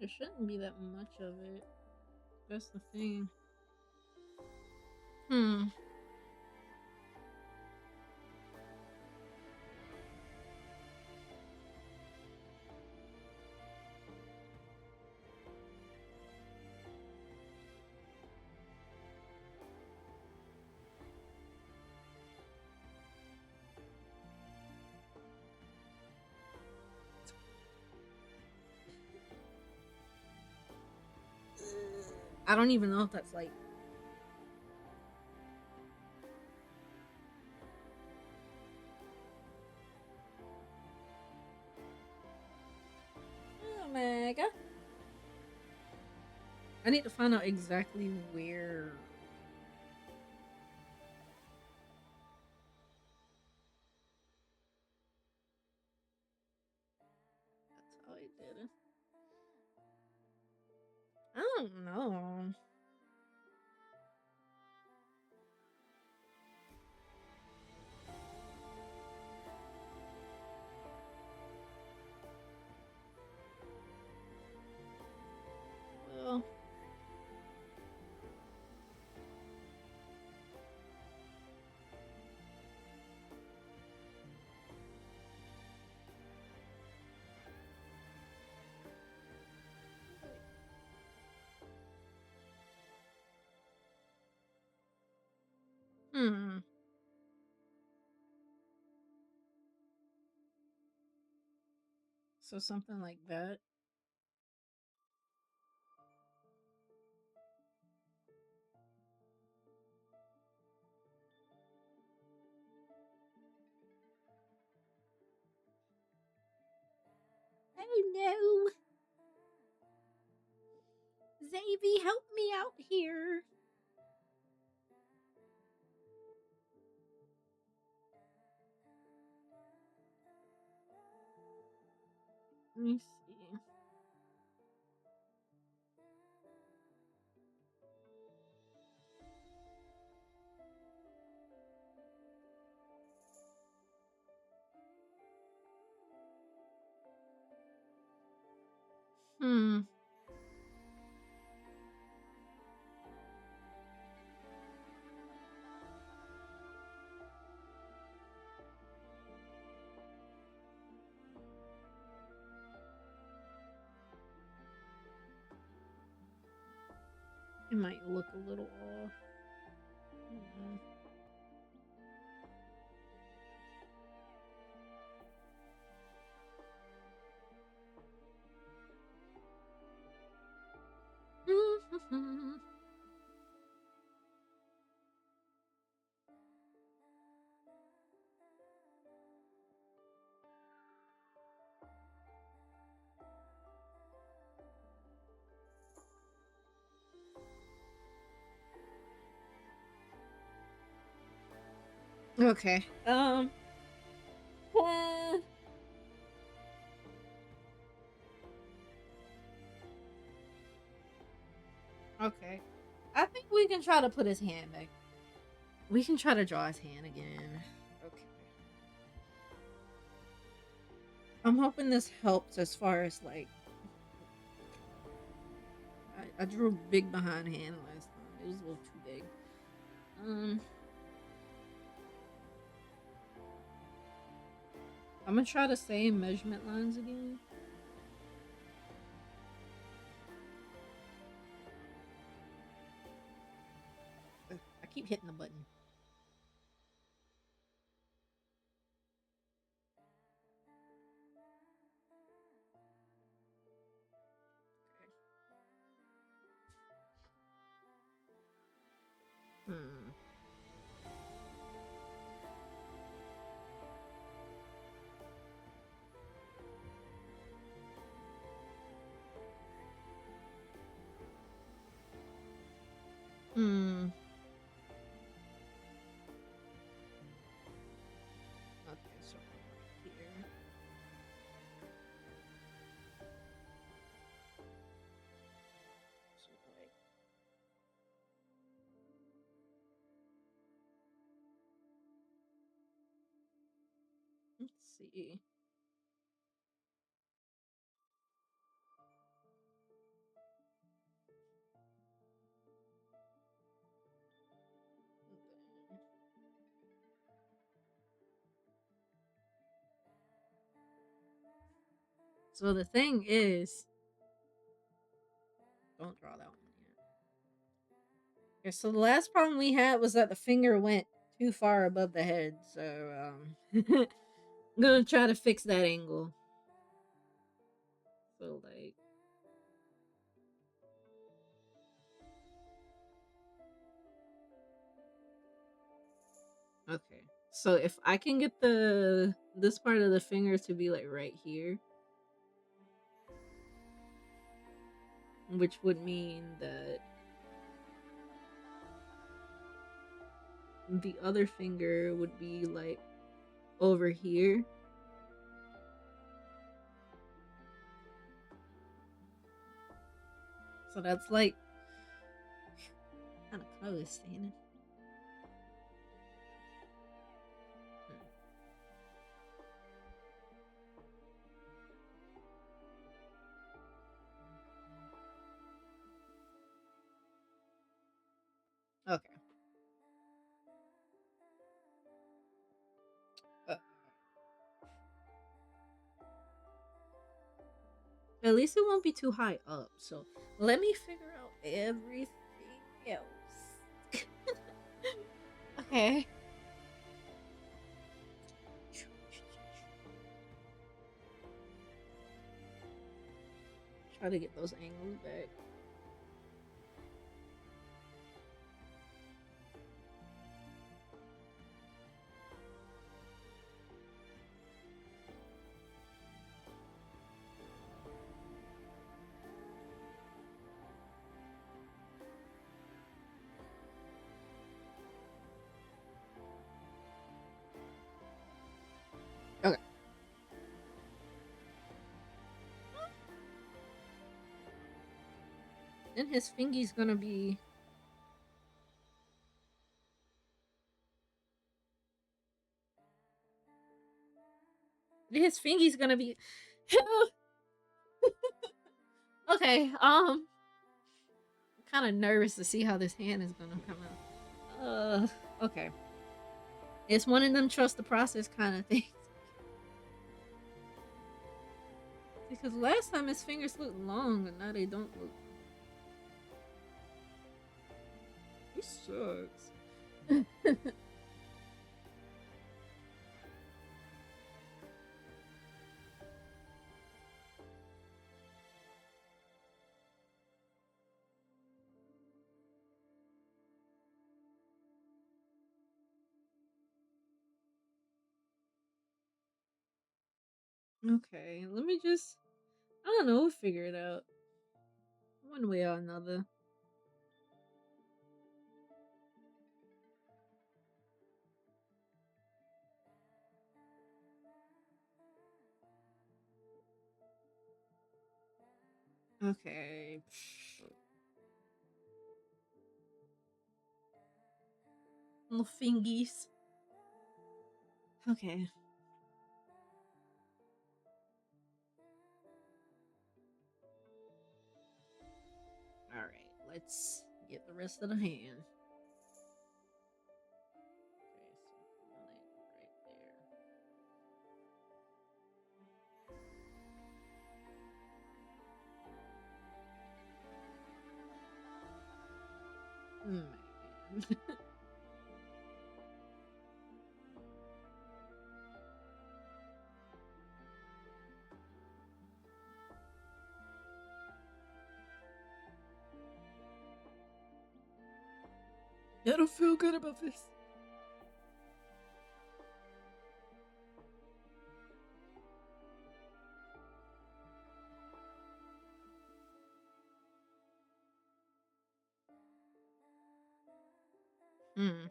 There shouldn't be that much of it. That's the thing. Hmm. I don't even know if that's like. Oh my god. I need to find out exactly where. That's how I did it. I don't know. Well, Hmm. So something like that. Oh no. Xavier, help me out here. Let me see. Hmm. It might look a little off. Hmm. Okay. Uh, okay. I think we can try to put his hand back. We can try to draw his hand again. Okay. I'm hoping this helps as far as like I drew big behind hand last time. It was a little too big. Um, I'm gonna try the same measurement lines again. I keep hitting the button. Hmm. Hmm. Okay, so right here. So like, let's see. So the thing is, don't draw that one yet. Okay, so the last problem we had was that the finger went too far above the head. So I'm gonna try to fix that angle. So like, okay. So if I can get the this part of the finger to be like right here, which would mean that the other finger would be like over here. So that's like kind of close, ain't it? Okay. Uh, at least it won't be too high up. So let me figure out everything else. Okay. Try to get those angles back. Okay. Then his fingy's gonna be. His fingy's gonna be. Okay. I'm kind of nervous to see how this hand is gonna come out. Okay. It's one of them trust the process kind of things. Because last time his fingers looked long, and now they don't look. This sucks. Okay, let me just. I don't know. We'll figure it out. One way or another. Okay. Little fingies. Okay. Alright, let's get the rest of the hand. Okay, so put it right there. Man. I don't feel good about this. Hmm.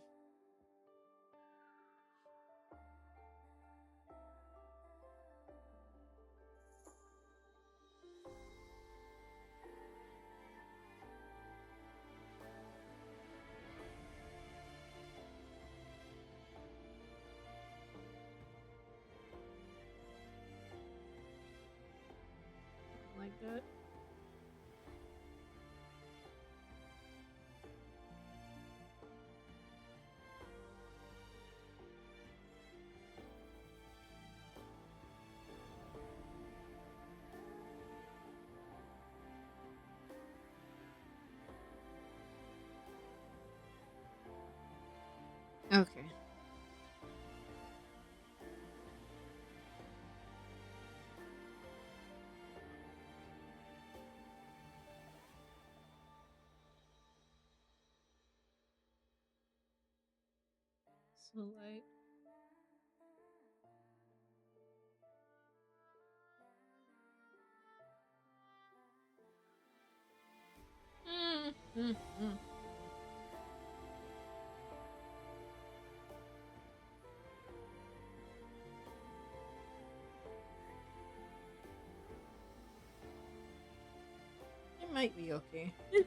Like that. Okay. So like. Mm. It might be okay. See.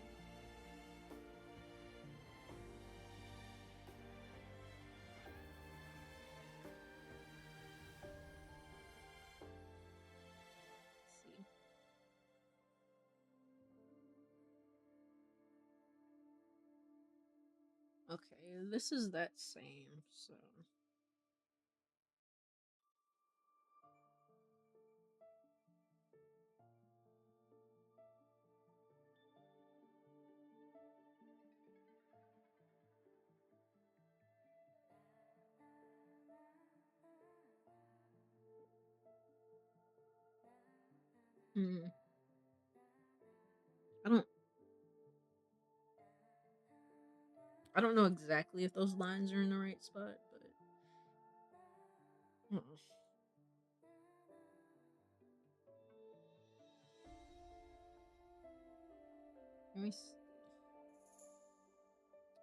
Okay, this is that same, so. Hmm. I don't. I don't know exactly if those lines are in the right spot, but let me see.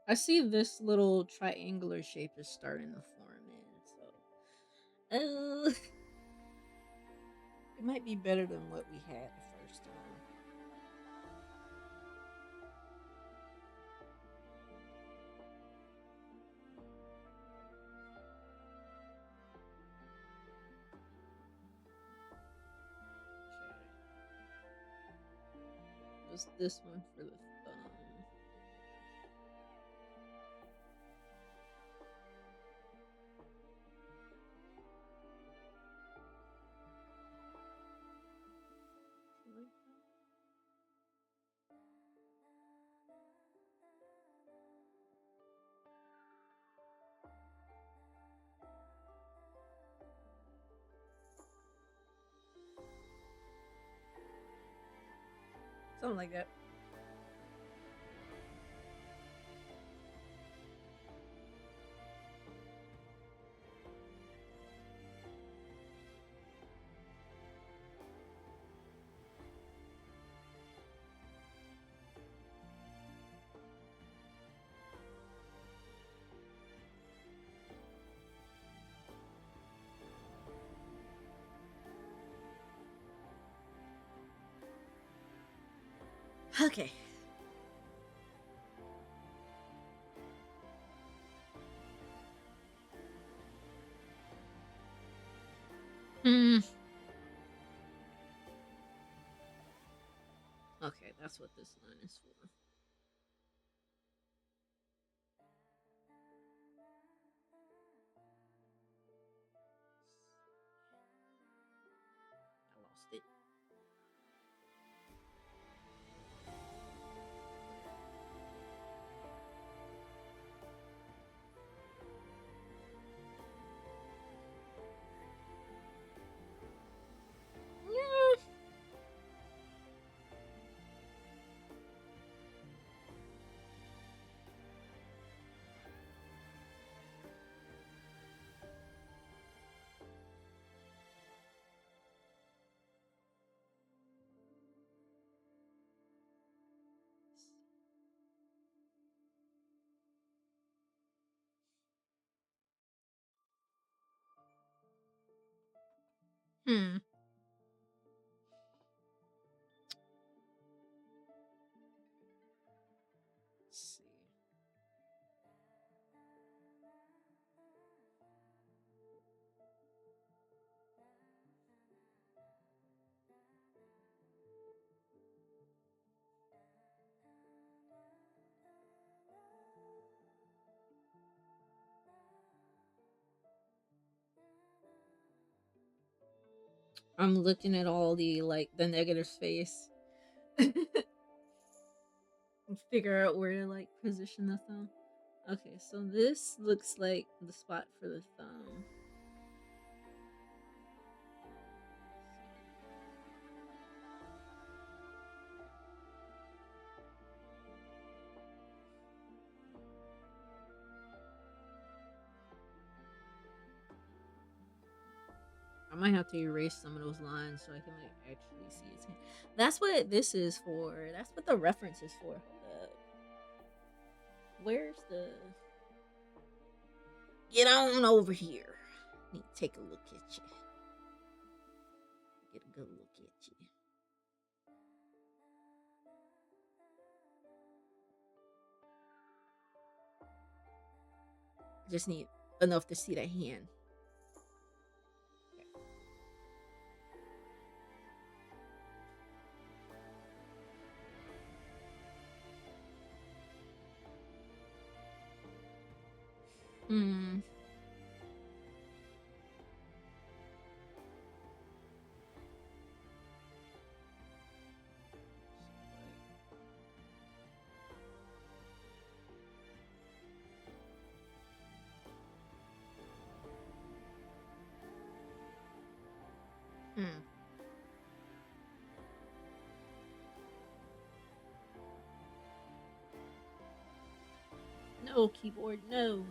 I see this little triangular shape is starting to form in, so it might be better than what we had the first time. Okay. Just this one for the thumb. Something like that. Okay. Hmm. Okay, that's what this line is for. I lost it. Yeah. Hmm. Let's see. I'm looking at all the negative space. Figure out where to position the thumb. Okay, so this looks like the spot for the thumb. I might have to erase some of those lines so I can actually see its hand. That's what this is for. That's what the reference is for. Hold up. Where's the Get on over here. Need to take a look at you. Get a good look at you. Just need enough to see the hand. Hmm. Hmm. No, keyboard, no.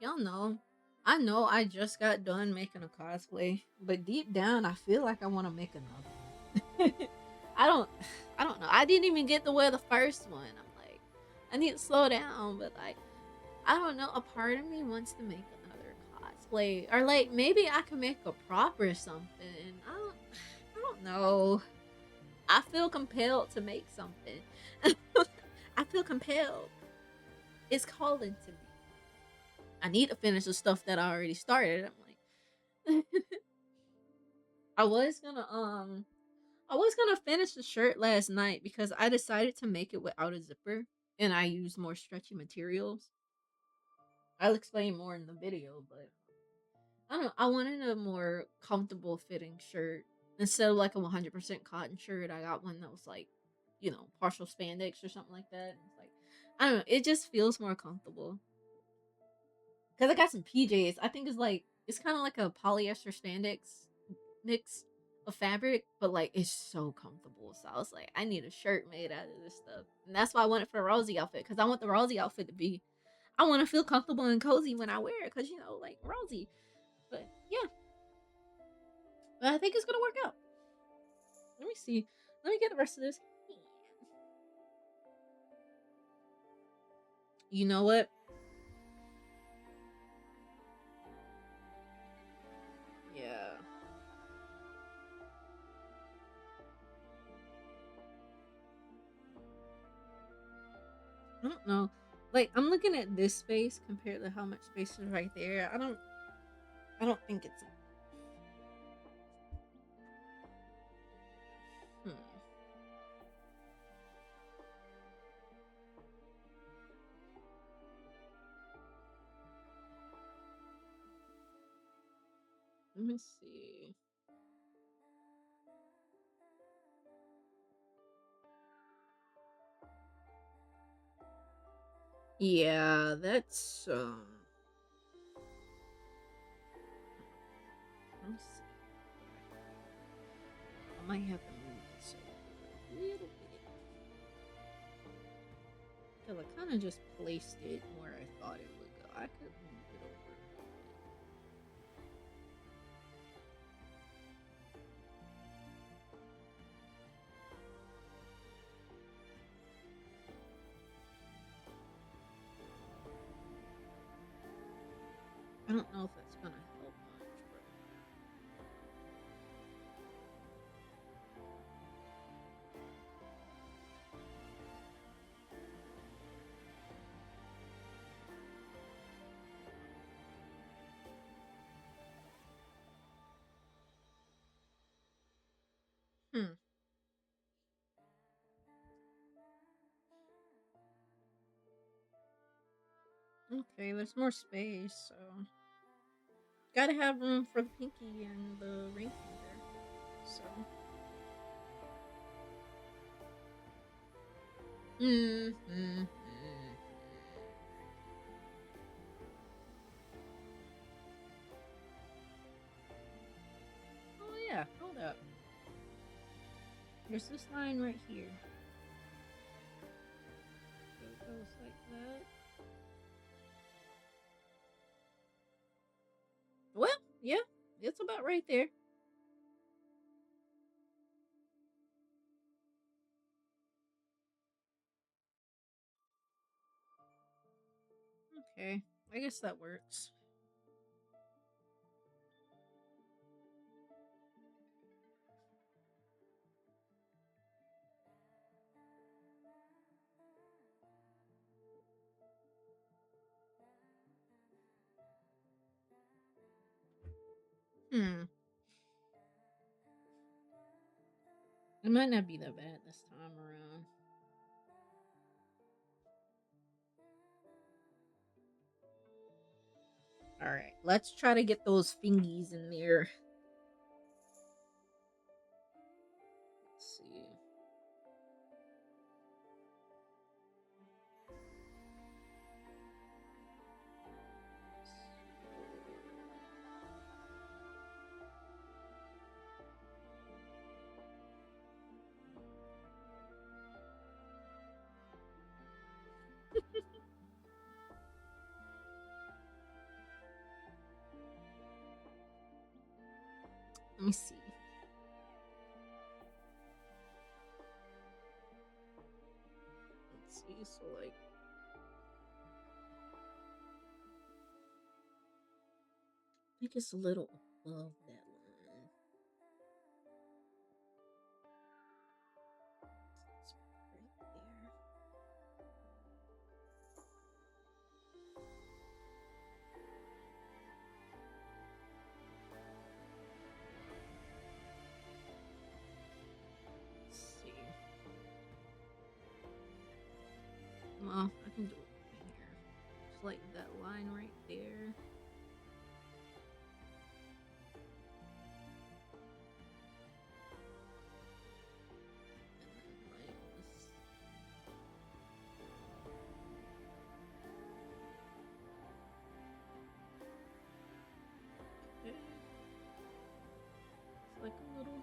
Y'all know. I know I just got done making a cosplay, but deep down I feel like I want to make another one. I don't I don't know. I didn't even get to wear the first one. I'm like, I need to slow down, but like I don't know, a part of me wants to make another cosplay. Or like maybe I can make a prop or something. I don't know. I feel compelled to make something. I feel compelled. It's calling to me. I need to finish the stuff that I already started. I'm like I was gonna I was gonna finish the shirt last night because I decided to make it without a zipper and I used more stretchy materials. I'll explain more in the video, but I don't know. I wanted a more comfortable fitting shirt instead of like a 100% cotton shirt. I got one that was like, partial spandex or something like that. It's like, I don't know. It just feels more comfortable because I got some PJs. I think it's kind of like a polyester spandex mix of fabric, but like it's so comfortable. So I was like, I need a shirt made out of this stuff, and that's why I want it for a Rosie outfit because I want the Rosie outfit to be. I want to feel comfortable and cozy when I wear it because like Rosie. But yeah, but I think it's gonna work out. Let me see. Let me get the rest of this. You know what? Yeah. I don't know. Like I'm looking at this space compared to how much space is right there. I don't think it's hmm. Let me see. Yeah, that's let's see. I might have to move this over a little bit. Cause I kind of just placed it where I thought it would go. I could move it over a little bit. I don't know if that's gonna help much, but hmm. Okay, there's more space, so gotta have room for the pinky and the ring finger. So, mm. Oh yeah, hold up. There's this line right here. So it goes like that. Well, yeah, it's about right there. Okay, I guess that works. Hmm. It might not be that bad this time around. All right, let's try to get those fingies in there. Let's see. Let me see. Let's see. So like, I think it's a little above that line. It's right there. Let's see. Well, I can do it right here. Just like that line right there. And then like this. Okay. It's like a little.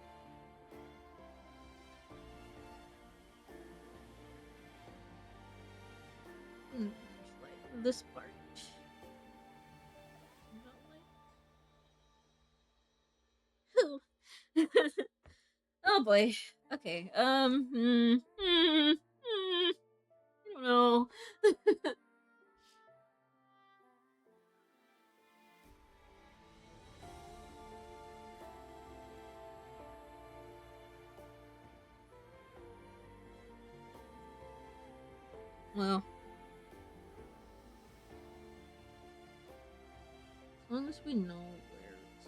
Just like this part. Not like. Oh boy. Okay. I don't know. Well, as long as we know where it's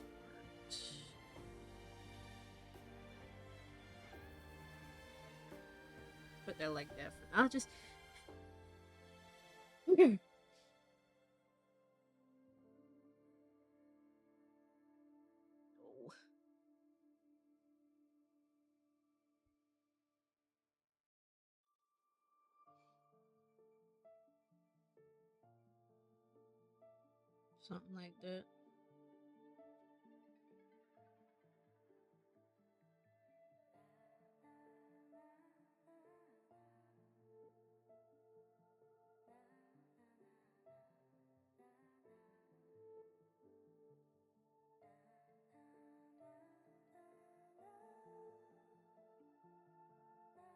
marked. Put that like that for now. Just. Okay. Oh. Something like that.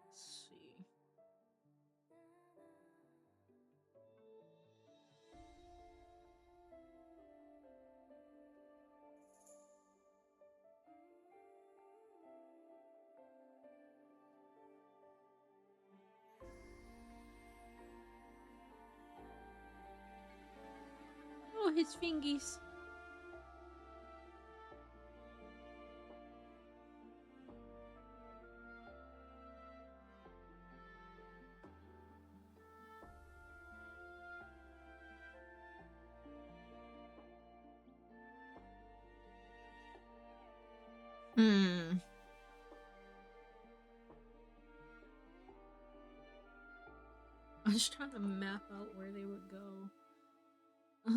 Let's see. Oh, his fingies. Hmm. I was trying to map out where they would go. It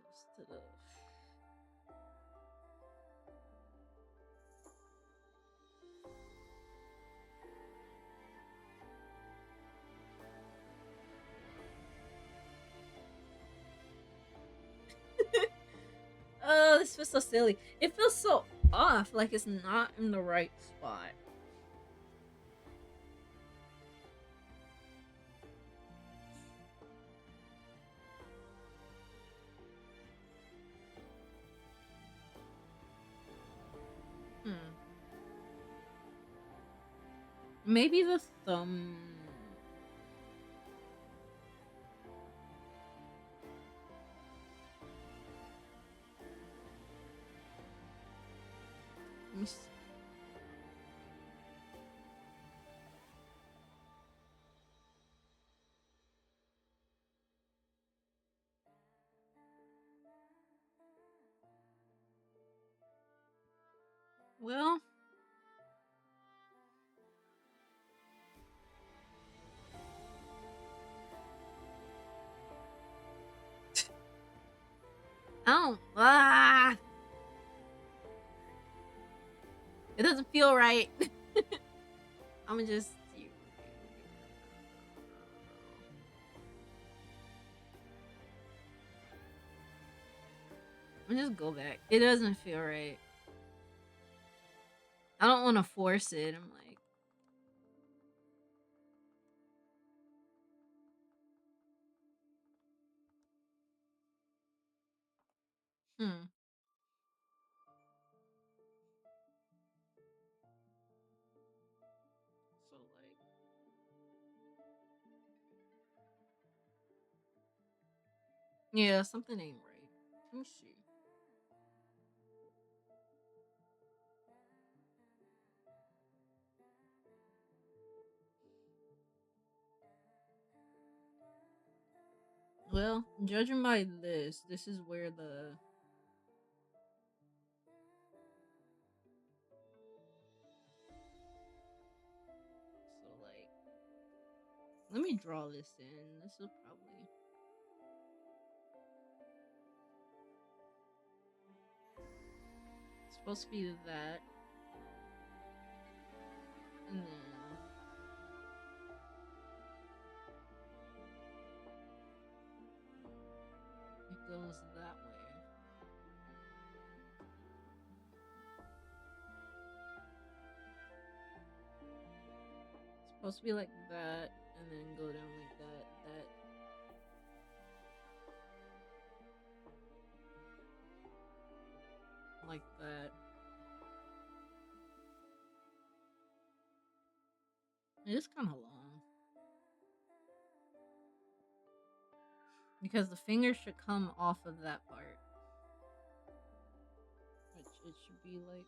goes to the. Oh, this feels so silly. It feels so off, like it's not in the right spot. Hmm. Maybe the thumb. Let me see. Well, I don't. It doesn't feel right. I'm just. just go back. It doesn't feel right. I don't want to force it. I'm like, hmm. So like, yeah, something ain't right. Let me see. Well, judging by this is where the so like. Let me draw this in. This will probably it's supposed to be that, and then it goes that way. It's supposed to be like that, and then go down like that, like that. It is kind of long because the finger should come off of that part, which it should be like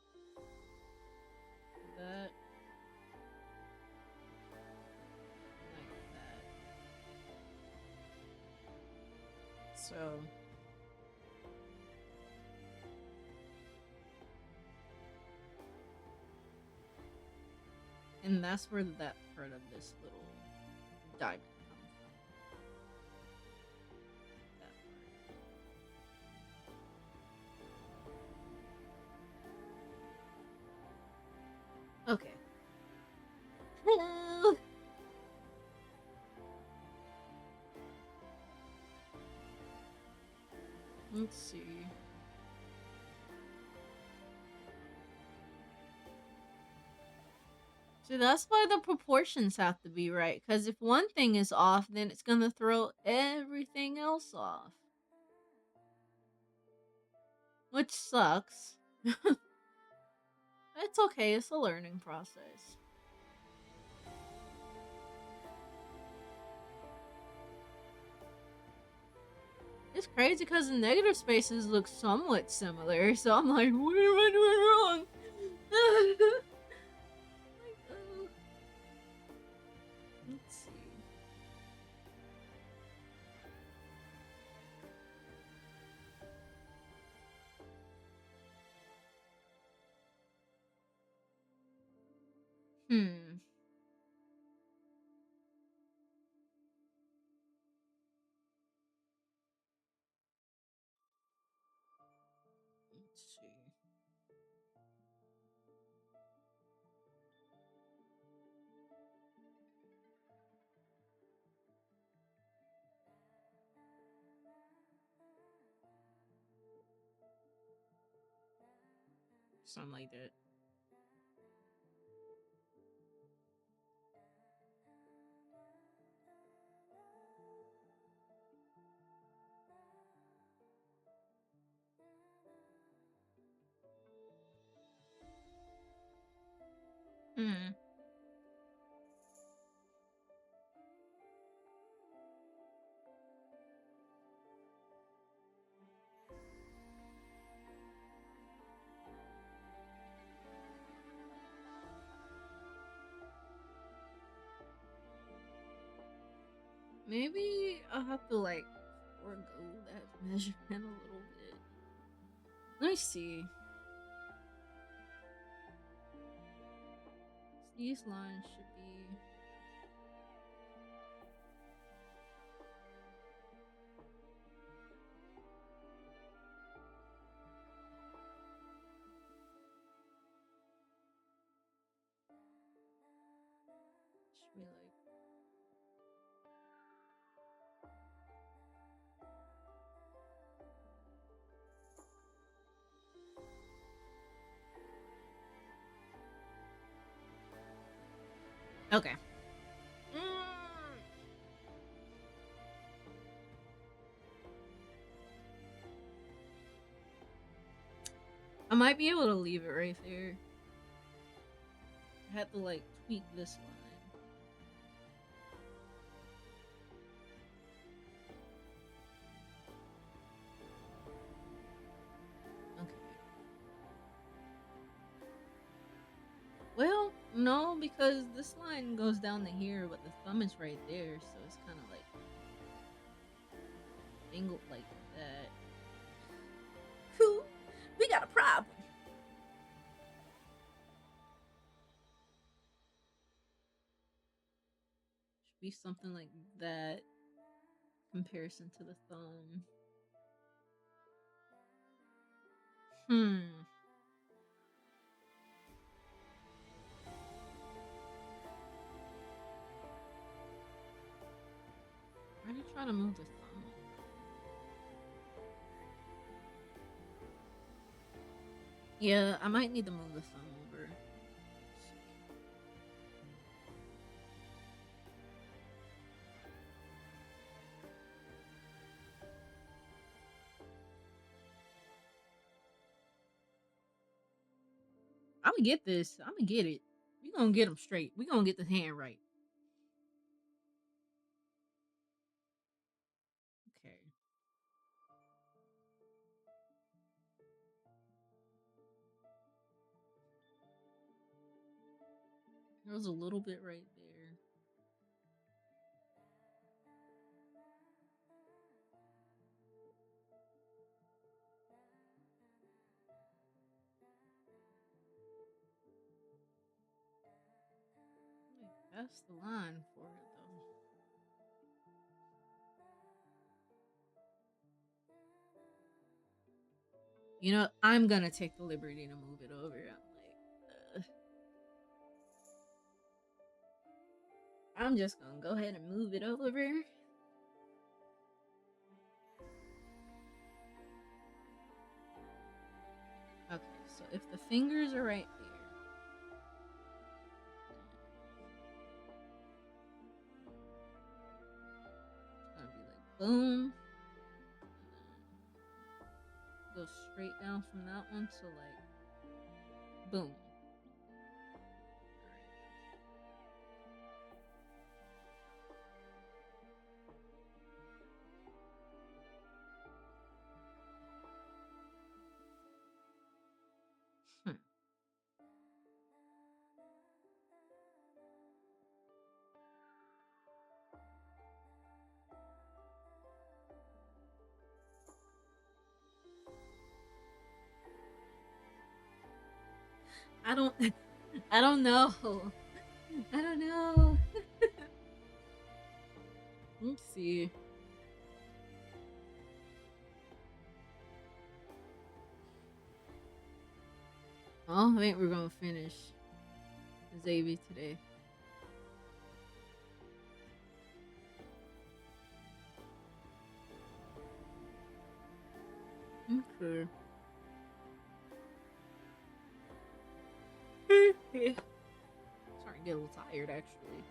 that, like that. So, and that's where that part of this little diamond comes from. That part. Okay. Hello. Let's see. See, that's why the proportions have to be right. Because if one thing is off, then it's gonna throw everything else off, which sucks. It's okay. It's a learning process. It's crazy because the negative spaces look somewhat similar, so I'm like, what am I doing wrong? Like, let's see. Hmm. Let's see. Something like that. Hmm. Maybe I'll have to like forego that measurement a little bit. Let me see. These lines should be. Should be like. Okay. Mm, I might be able to leave it right there. I had to like tweak this line. Okay. Well, no, because this line goes down to here, but the thumb is right there, so it's kind of like angled like that. Whew, we got a problem. Should be something like that. Comparison to the thumb. Hmm. Why did you try to move the thumb? Yeah, I might need to move the thumb over. I'm gonna get this. I'm gonna get it. We gonna get them straight. We gonna get the hand right. Okay. There was a little bit right there. Like, that's the line for it though. You know, I'm gonna take the liberty to move it over. I'm just gonna go ahead and move it over. Okay, so if the fingers are right there, it's gonna be like boom, and then go straight down from that one to like boom. Hmm. I don't, I don't know. I don't know. Let's see. Oh, I think we're gonna finish Xavier today. Okay. Yeah. Starting to get a little tired, actually.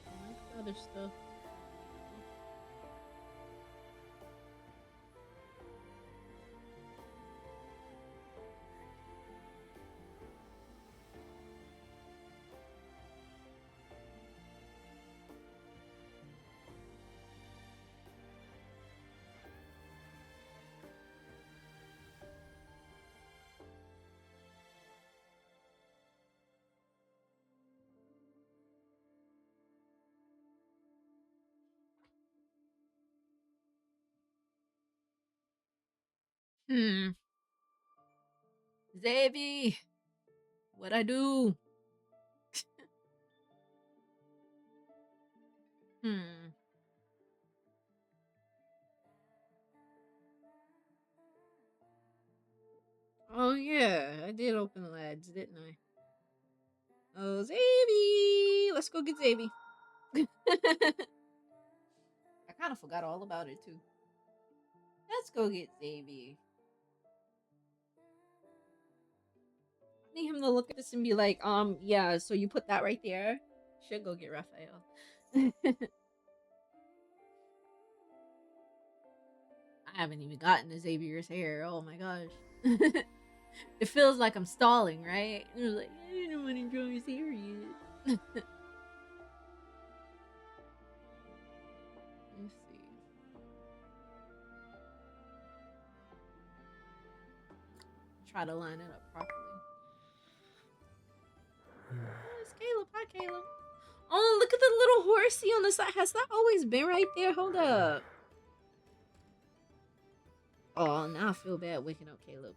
I like the other stuff. Hmm. Xavier, what I do? Hmm. Oh yeah, I did open the lads, didn't I? Oh, Xavier! Let's go get Xavier. I kind of forgot all about it too. Let's go get Xavier. I need him to look at this and be like, yeah, so you put that right there. Should go get Raphael. I haven't even gotten to Xavier's hair. Oh my gosh. It feels like I'm stalling, right? It was like, I don't want to draw his hair yet. Let's see. Try to line it up properly. Oh, it's Caleb. Hi, Caleb. Oh, look at the little horsey on the side. Has that always been right there? Hold up. Oh, now I feel bad waking up Caleb.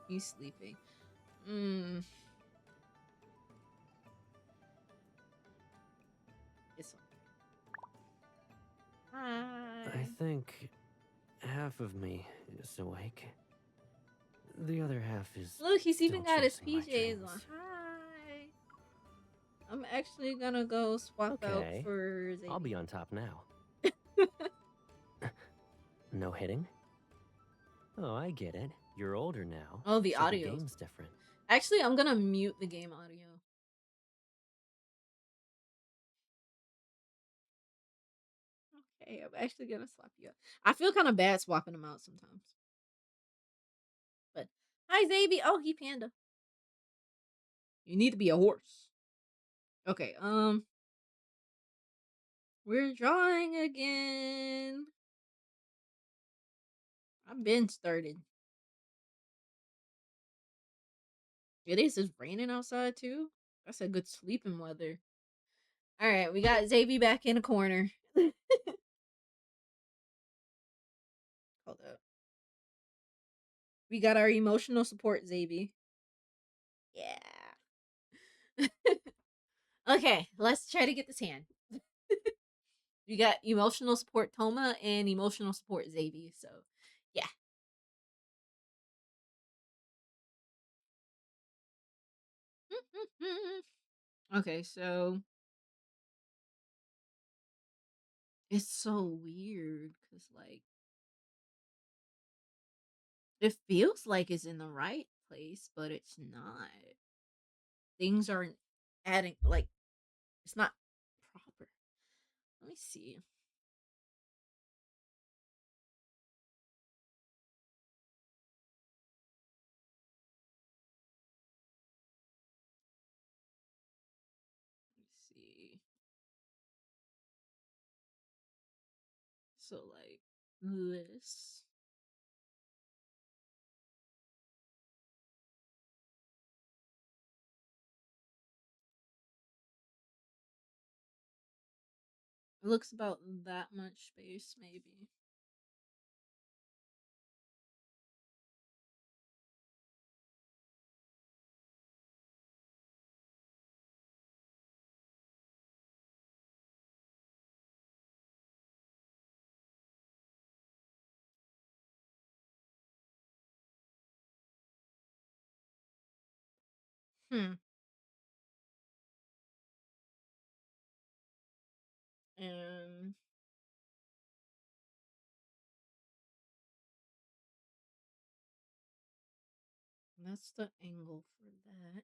He's sleeping. It's hi. I think half of me is awake. The other half is Look, he's still even got his chasing my PJs on. dreams. Hi. I'm actually gonna go swap out Okay, for I'll be Xavier. on top now. No hitting? Oh, I get it. You're older now, Oh, the so the audio's game's different. actually, I'm gonna mute the game audio. Okay, I'm actually gonna swap you out. I feel kind of bad swapping them out sometimes. But hi, Xavier. Oh, he panda. You need to be a horse. Okay, we're drawing again. I've been started. It is. It's raining outside too. That's a good sleeping weather. All right, we got Xavier back in the corner. Hold up. We got our emotional support, Xavier. Yeah. Okay, let's try to get this hand. We got emotional support Toma and emotional support Xavier. So, yeah. Okay, so it's so weird because, like, it feels like it's in the right place, but it's not. Things aren't adding, like, it's not proper. Let me see. Let me see. So, like, this. It looks about that much space, maybe. Hmm. And that's the angle for that.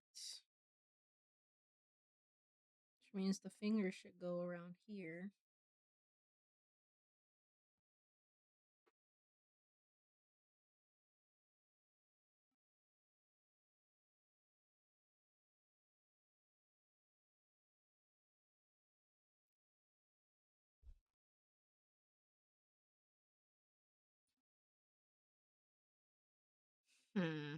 Which means the finger should go around here. Hmm.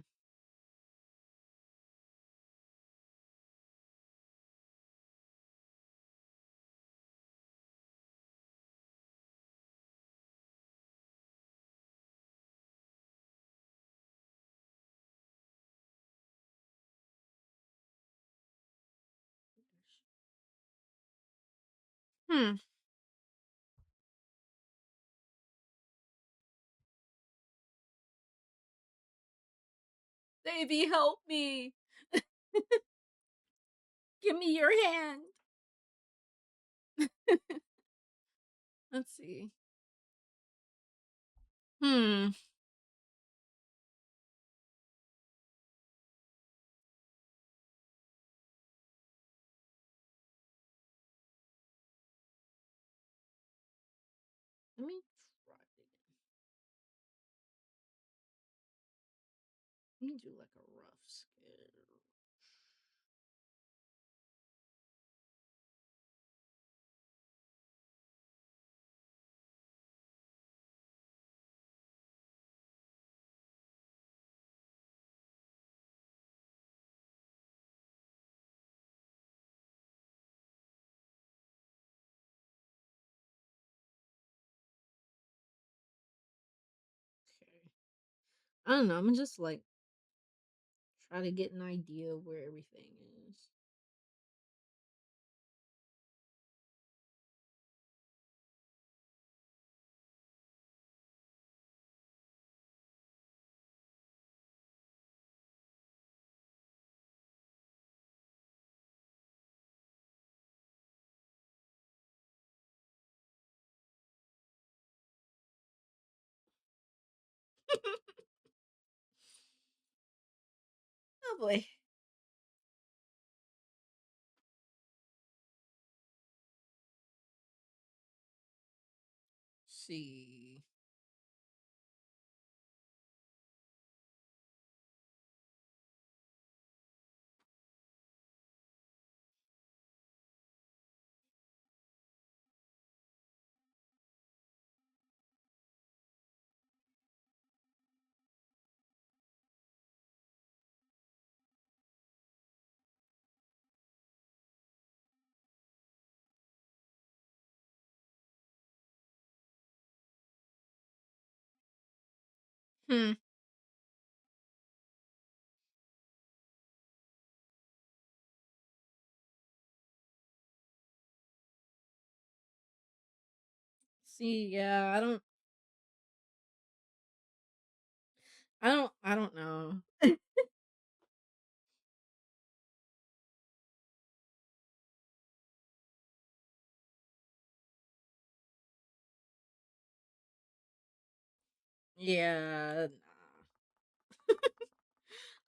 Hmm. Baby, help me. Give me your hand. Let's see. Hmm. Let me try it again. Let me do like a rough scale. Okay. I don't know. I'm just like try to get an idea of where everything is. Oh boy. See. Hmm. See, yeah, I don't know. Yeah, nah.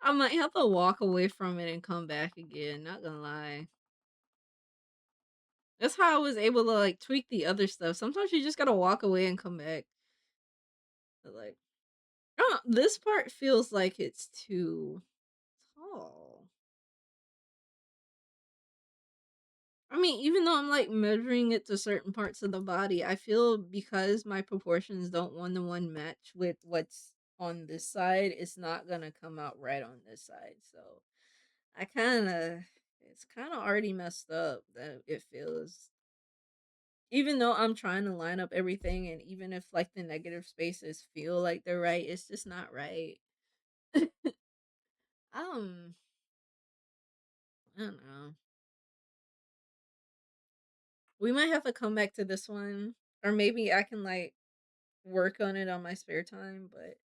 I might have to walk away from it and come back again, not gonna lie. That's how I was able to like tweak the other stuff. Sometimes you just gotta walk away and come back. But, like, I don't know, this part feels like it's too tall. I mean, even though I'm like measuring it to certain parts of the body, I feel because my proportions don't one to one match with what's on this side, it's not gonna come out right on this side. So I kind of, it's kind of already messed up that it feels. Even though I'm trying to line up everything, and even if like the negative spaces feel like they're right, it's just not right. um, I don't know. We might have to come back to this one, or maybe I can like work on it on my spare time, but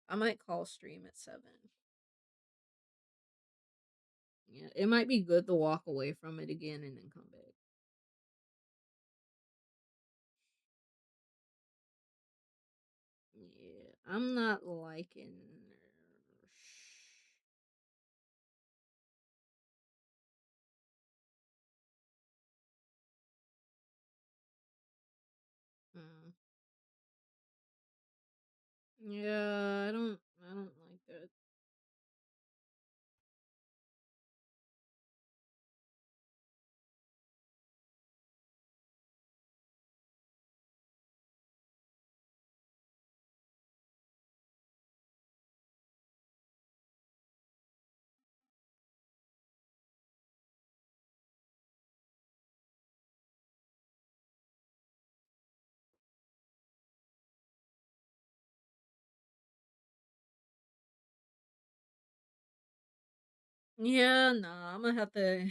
I might call stream at 7. Yeah, it might be good to walk away from it again and then come back. Yeah, I'm not liking. Mm. Yeah, I don't like that. Yeah, no, I'm gonna have to.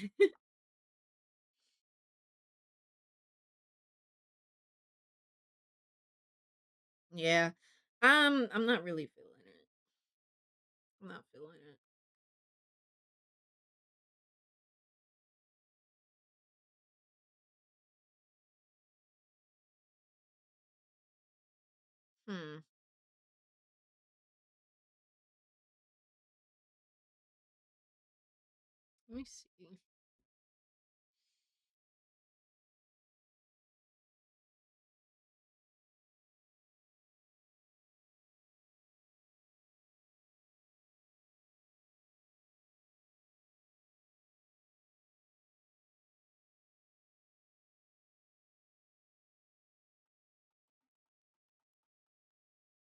Yeah, I'm not really feeling it. I'm not feeling it. Hmm. Let me see.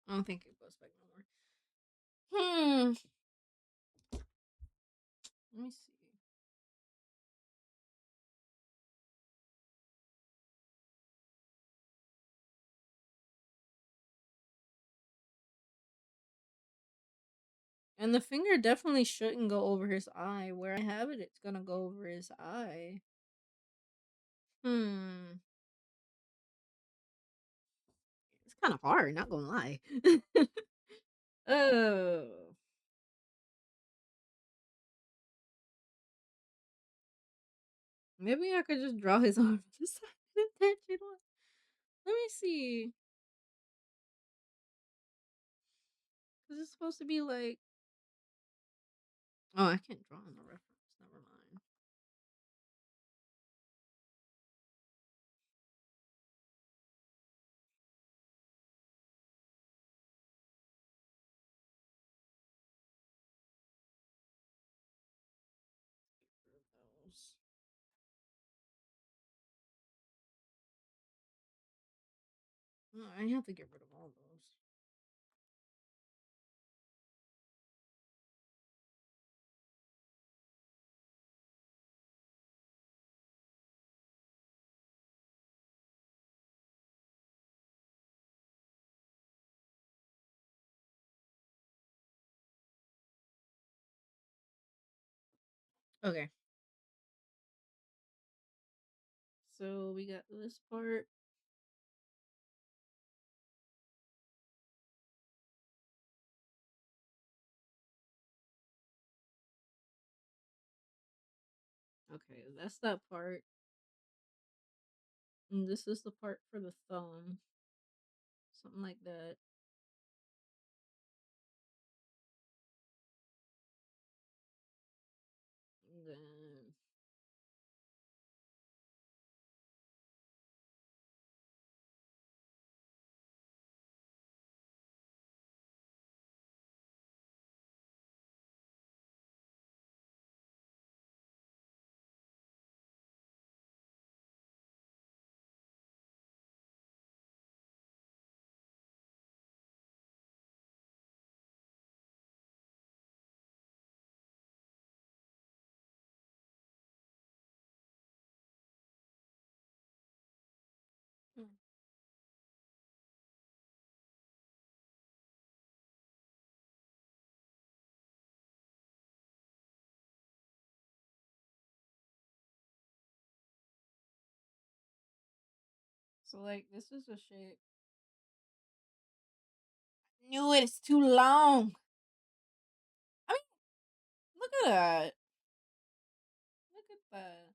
I don't think it goes back no more. Hmm. Let me see. And the finger definitely shouldn't go over his eye. Where I have it, it's gonna go over his eye. Hmm. It's kind of hard, not gonna lie. Oh. Maybe I could just draw his arm to the side and attach it on. Let me see. Because it's supposed to be like. Oh, I can't draw in the reference. Never mind. Get rid of those. Oh, I have to get rid of all those. Okay. So we got this part. Okay, that's that part. And this is the part for the thumb. Something like that. And then hmm. So like this is a shape. Knew it, it's too long. I mean, look at that. Look at that.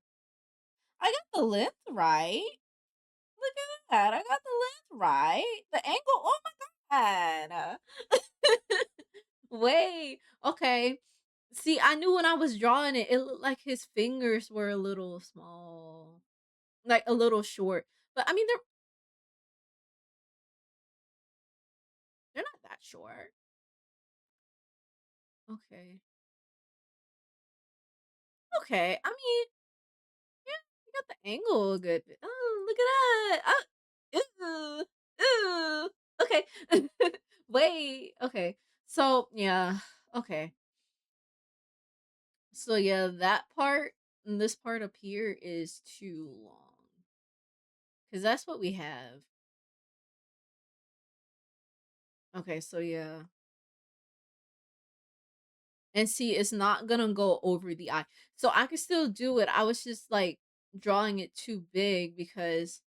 I got the length right. Look at that. I got the length right. The angle. Oh my god. Wait. Okay. See, I knew when I was drawing it, it looked like his fingers were a little small, like a little short. But I mean, they're not that short. Okay. Okay. I mean, yeah, you got the angle a good bit. Oh, look at that. Oh, ooh, ooh. Okay. Wait. Okay. So yeah. Okay. So yeah, that part and this part up here is too long because that's what we have. Okay. So yeah. And see, it's not gonna go over the eye. So I could still do it. I was just like drawing it too big because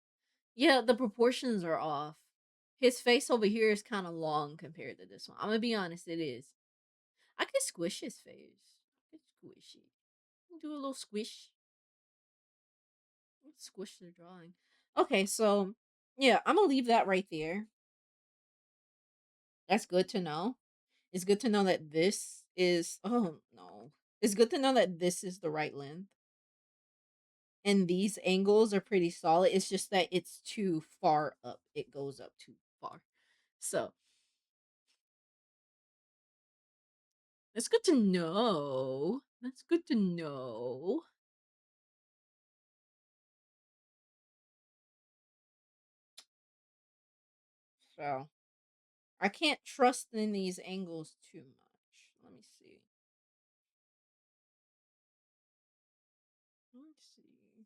yeah, the proportions are off. His face over here is kind of long compared to this one. I'm gonna be honest, it is. I could squish his face. I could squish it. Do a little squish. Squish the drawing. Okay, so yeah, I'm gonna leave that right there. That's good to know. It's good to know that this is oh no. It's good to know that this is the right length. And these angles are pretty solid. It's just that it's too far up. It goes up too far. So that's good to know. That's good to know. So I can't trust in these angles too much. Let me see. Let's see.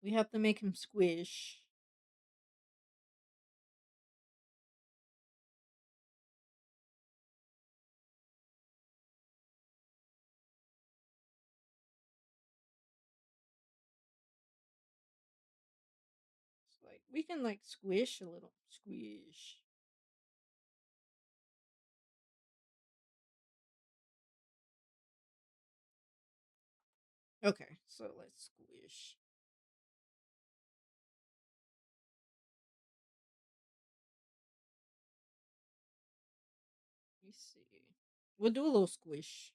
We have to make him squish. It's like we can like squish a little. Squish. Okay, so let's squish. Let me see. We'll do a little squish.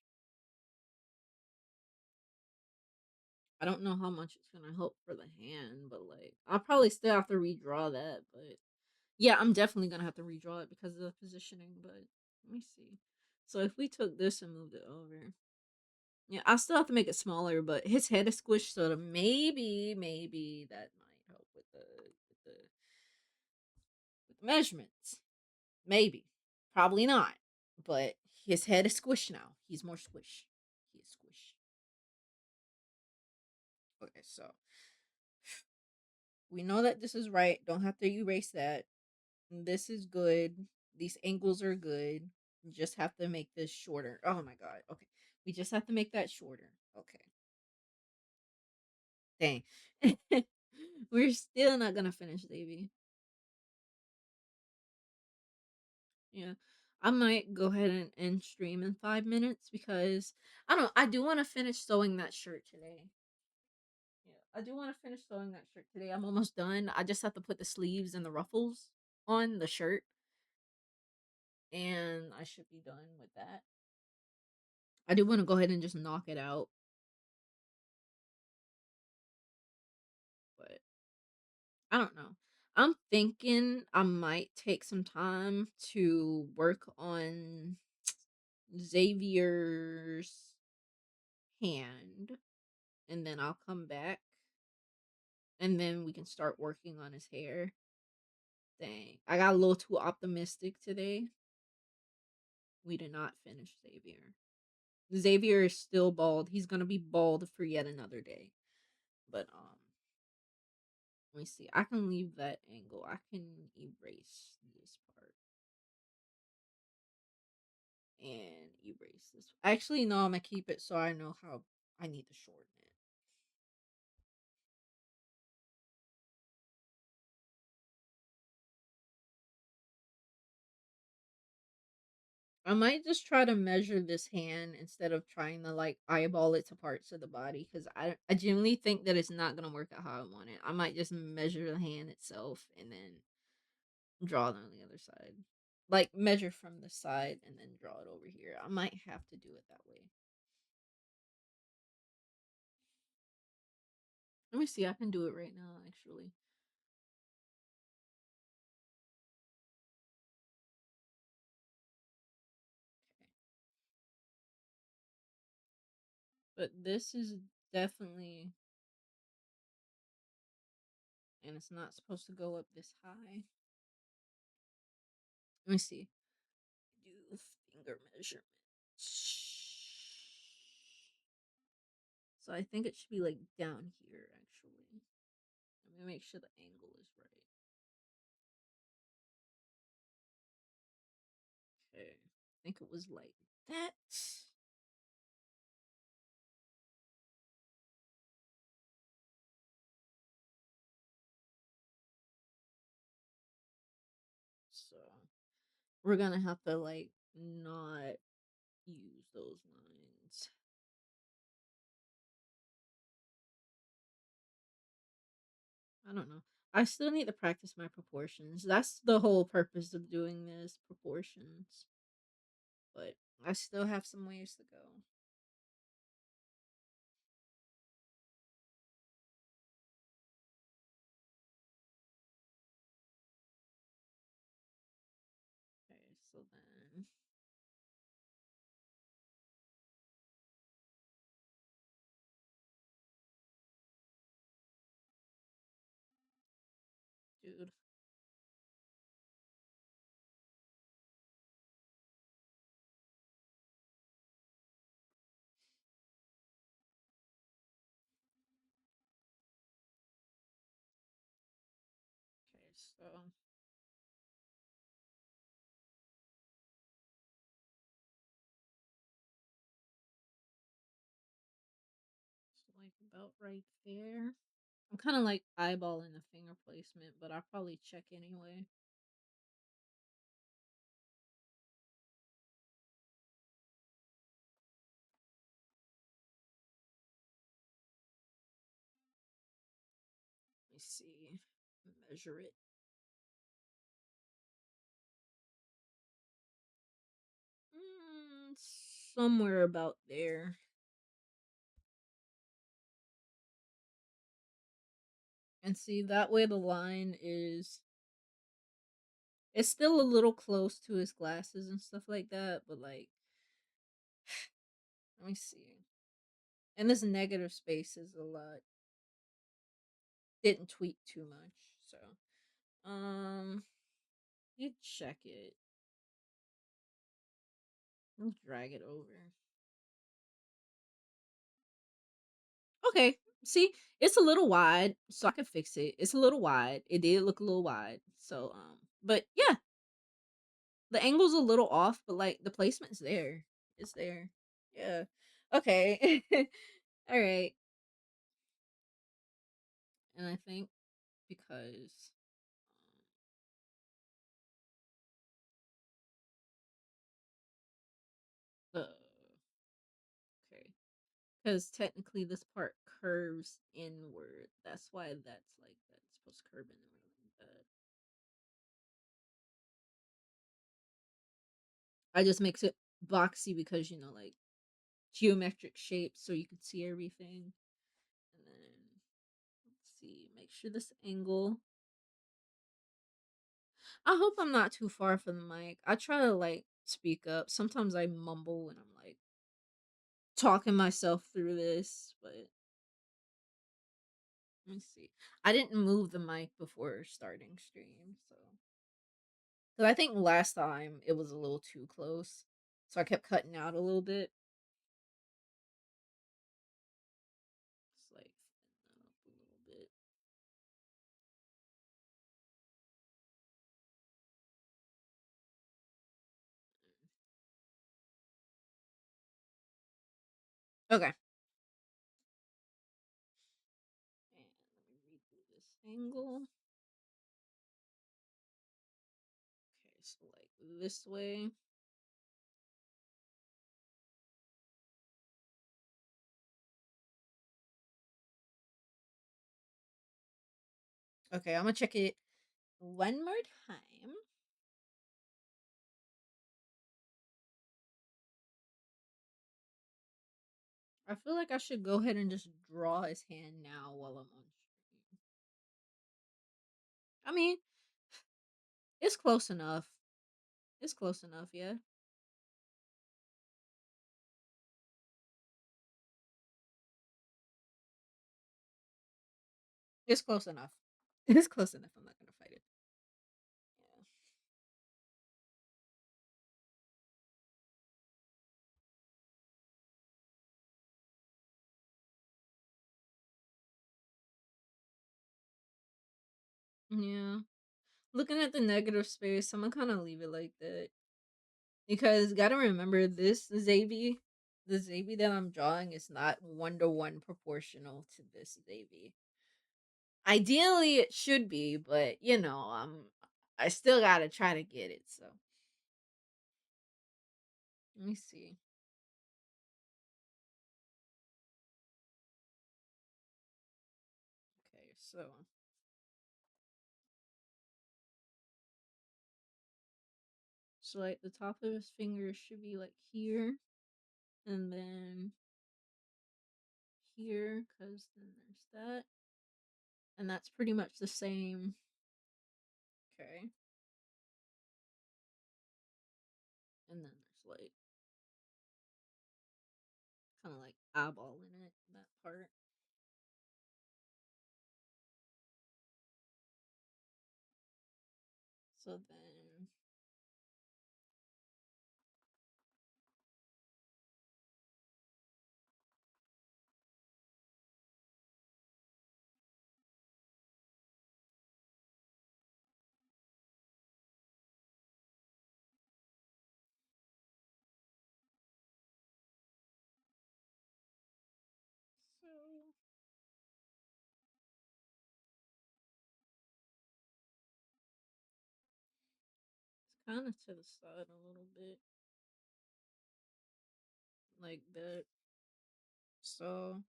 I don't know how much it's gonna help for the hand, but like I'll probably still have to redraw that. But yeah, I'm definitely gonna have to redraw it because of the positioning. But let me see. So if we took this and moved it over, yeah, I'll still have to make it smaller. But his head is squished, so maybe that might help with the measurements. Maybe, probably not. But his head is squished now. He's more squish. He is squish. Okay, so we know that this is right. Don't have to erase that. This is good. These angles are good. Just have to make this shorter. Oh my god. Okay. We just have to make that shorter. Okay. Dang. We're still not gonna finish, Davy. Yeah. I might go ahead and end stream in 5 minutes because I don't know, I do want to finish sewing that shirt today. Yeah, I do want to finish sewing that shirt today. I'm almost done. I just have to put the sleeves and the ruffles on the shirt, and I should be done with that. I do want to go ahead and just knock it out, but I don't know. I'm thinking I might take some time to work on Xavier's hand, and then I'll come back, and then we can start working on his hair. Dang, I got a little too optimistic today. We did not finish Xavier. Xavier is still bald. He's gonna be bald for yet another day. But let me see. I can leave that angle. I can erase this part and erase this. Actually, no, I'm gonna keep it so I know how I need to shorten it. I might just try to measure this hand instead of trying to like eyeball it to parts of the body because I genuinely think that it's not gonna work out how I want it. I might just measure the hand itself and then draw it on the other side. Like measure from the side and then draw it over here. I might have to do it that way. Let me see. I can do it right now, actually. But this is definitely, and it's not supposed to go up this high. Let me see. Do finger measurement. So I think it should be like down here, actually. Let me make sure the angle is right. Okay. I think it was like that. So we're gonna have to like not use those lines. I don't know. I still need to practice my proportions. That's the whole purpose of doing this proportions. But I still have some ways to go. Okay, so then dude. Okay, so like about right there. I'm kind of like eyeballing the finger placement, but I'll probably check anyway. Let me see. Measure it. Somewhere about there. And see, that way the line is. It's still a little close to his glasses and stuff like that, but like, let me see. And this negative space is a lot. Didn't tweak too much, so you check it. I'll drag it over. Okay, see, it's a little wide, so I can fix it. It's a little wide. It did look a little wide, so but yeah, the angle's a little off, but like the placement's there. It's there. Yeah. Okay. All right. And I think because okay, because technically this part curves inward. That's why that's like that. It's supposed to curve inward like that. I just makes it boxy because like geometric shapes so you can see everything. And then let's see, make sure this angle. I hope I'm not too far from the mic. I try to like speak up. Sometimes I mumble when I'm like talking myself through this, but let me see. I didn't move the mic before starting stream, so because I think last time it was a little too close, so I kept cutting out a little bit. Just like flatten that up a little bit. Okay. And let me redo this angle. Okay, so like this way. Okay, I'm gonna check it one more time. I feel like I should go ahead and just draw his hand now while I'm on stream. I mean, it's close enough. It's close enough, yeah. It's close enough. It's close enough. I'm not gonna fight it. Yeah. Yeah. Looking at the negative space, I'm gonna kind of leave it like that because gotta remember this Xavier, the Xavier that I'm drawing is not 1-to-1 proportional to this Xavier. Ideally, it should be, but I still gotta try to get it. So Let me see. Okay, so like the top of his finger should be like here, and then here, because then there's that, and that's pretty much the same. Okay, and then there's like kind of like eyeball in it, that part. So then so it's kind of to the side a little bit, like that. So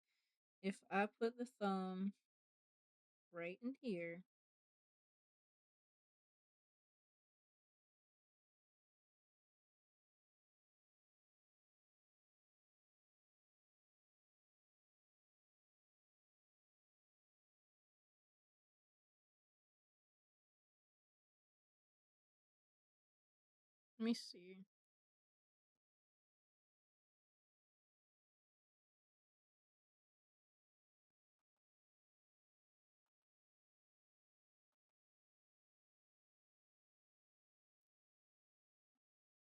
if I put the thumb right in here, let me see.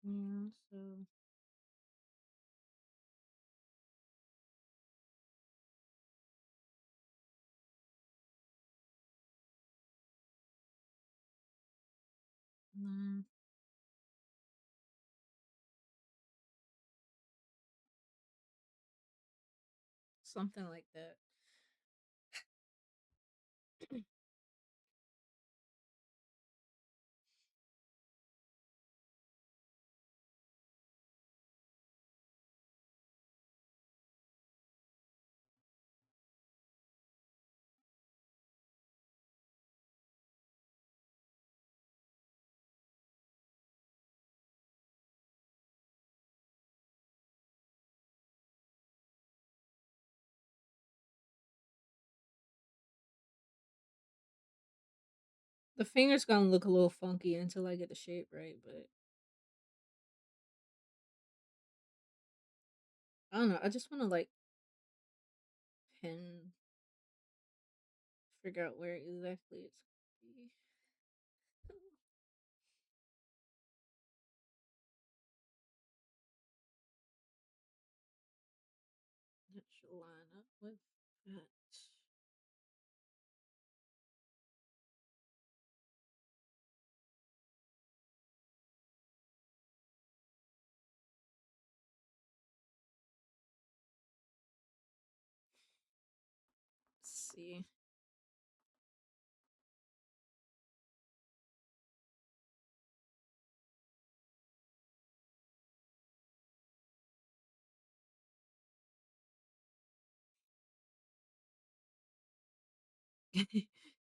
Yeah, so mm, something like that. The finger's gonna look a little funky until I get the shape right, but I don't know. I just want to like pin, figure out where exactly it's gonna be. That should line up with that. Let's see.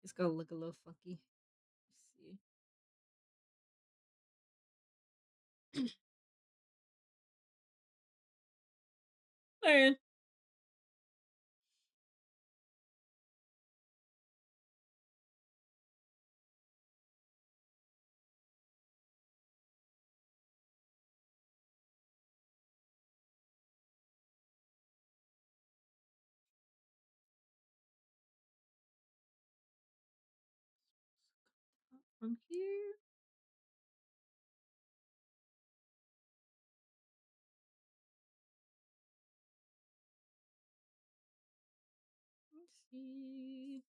It's gonna look a little funky. Let's see. Man, from here. Let's see.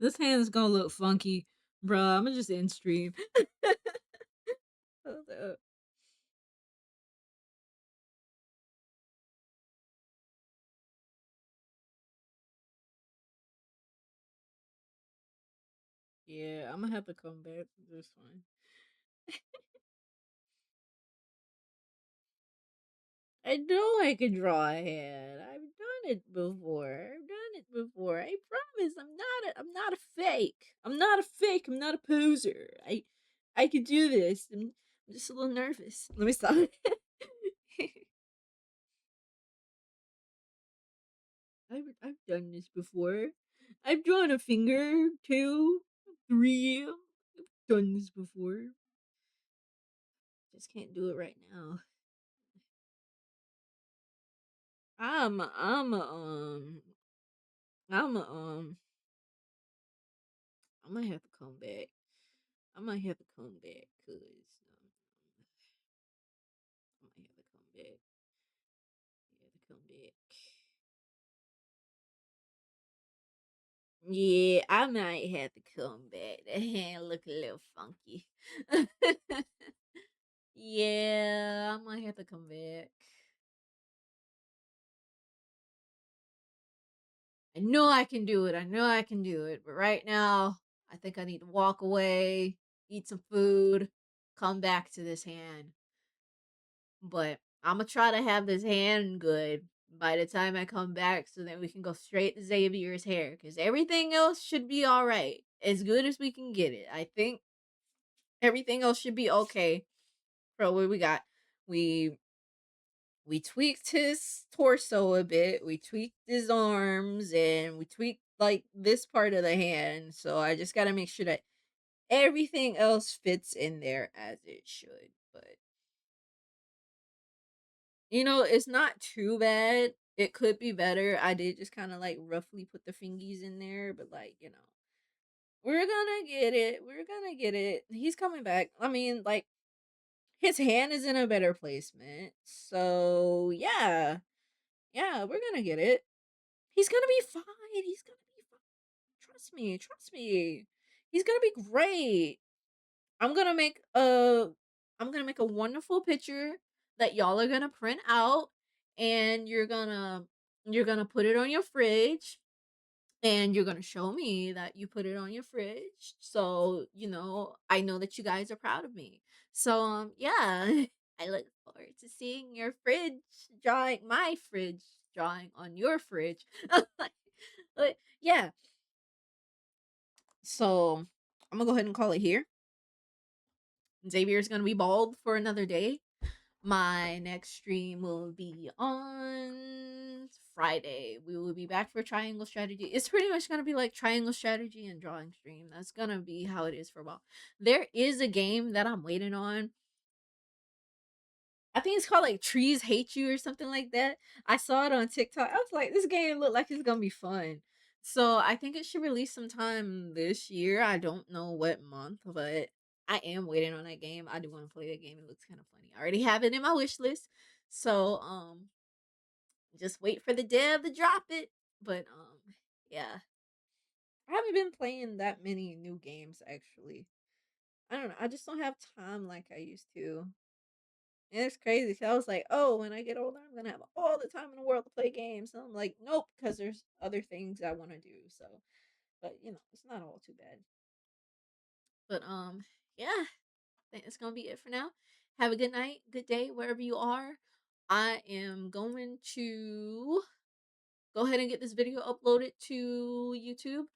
This hand's gonna look funky, bruh. I'm gonna just end stream. Hold up. Yeah, I'm gonna have to come back to this one. I know I can draw a hand. I've done it before. I've done it before. I promise. I'm not a fake. I'm not a fake. I'm not a poser. I can do this. I'm just a little nervous. Let me stop. I've done this before. I've drawn a finger, two, three. I've done this before. Just can't do it right now. I'm I'm I might have to come back. I might have to come back because I might have to come back. I have to come back. Yeah, I might have to come back. That hand look a little funky. Yeah, I might have to come back. I know I can do it. I know I can do it. But right now, I think I need to walk away, eat some food, come back to this hand. But I'm gonna try to have this hand good by the time I come back so that we can go straight to Xavier's hair because everything else should be all right. As good as we can get it. I think everything else should be okay. For what we got. We we tweaked his torso a bit, we tweaked his arms, and we tweaked like this part of the hand. So I just gotta make sure that everything else fits in there as it should. But it's not too bad. It could be better. I did just kind of like roughly put the fingies in there, but like, we're gonna get it. We're gonna get it. He's coming back. I mean, like, his hand is in a better placement. So, yeah. Yeah, we're gonna get it. He's gonna be fine. He's gonna be fine. Trust me. Trust me. He's gonna be great. I'm gonna make a I'm gonna make a wonderful picture that y'all are gonna print out and you're gonna put it on your fridge and you're gonna show me that you put it on your fridge. So, I know that you guys are proud of me. So yeah. I look forward to seeing your fridge drawing my fridge drawing on your fridge. But yeah. So I'm gonna go ahead and call it here. Xavier's gonna be bald for another day. My next stream will be on Friday. We will be back for Triangle Strategy. It's pretty much gonna be like Triangle Strategy and Drawing Stream. That's gonna be how it is for a while. There is a game that I'm waiting on. I think it's called like Trees Hate You or something like that. I saw it on TikTok. I was like, this game looked like it's gonna be fun. So I think it should release sometime this year. I don't know what month, but I am waiting on that game. I do want to play that game. It looks kind of funny. I already have it in my wish list. So just wait for the dev to drop it. But yeah. I haven't been playing that many new games actually. I don't know. I just don't have time like I used to. And it's crazy. So I was like, oh, when I get older, I'm gonna have all the time in the world to play games. And I'm like, nope, because there's other things I want to do. So, but it's not all too bad. But yeah, I think that's gonna be it for now. Have a good night, good day, wherever you are. I am going to go ahead and get this video uploaded to YouTube.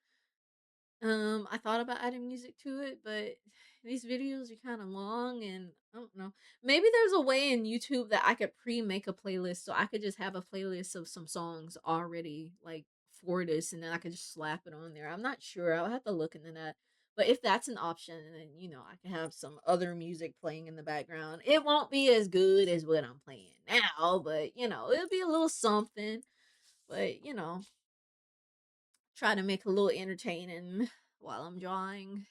I thought about adding music to it, but these videos are kind of long and I don't know. Maybe there's a way in YouTube that I could pre-make a playlist so I could just have a playlist of some songs already like for this and then I could just slap it on there. I'm not sure. I'll have to look into that. But if that's an option, then I can have some other music playing in the background. It won't be as good as what I'm playing now, but it'll be a little something. But try to make a little entertaining while I'm drawing.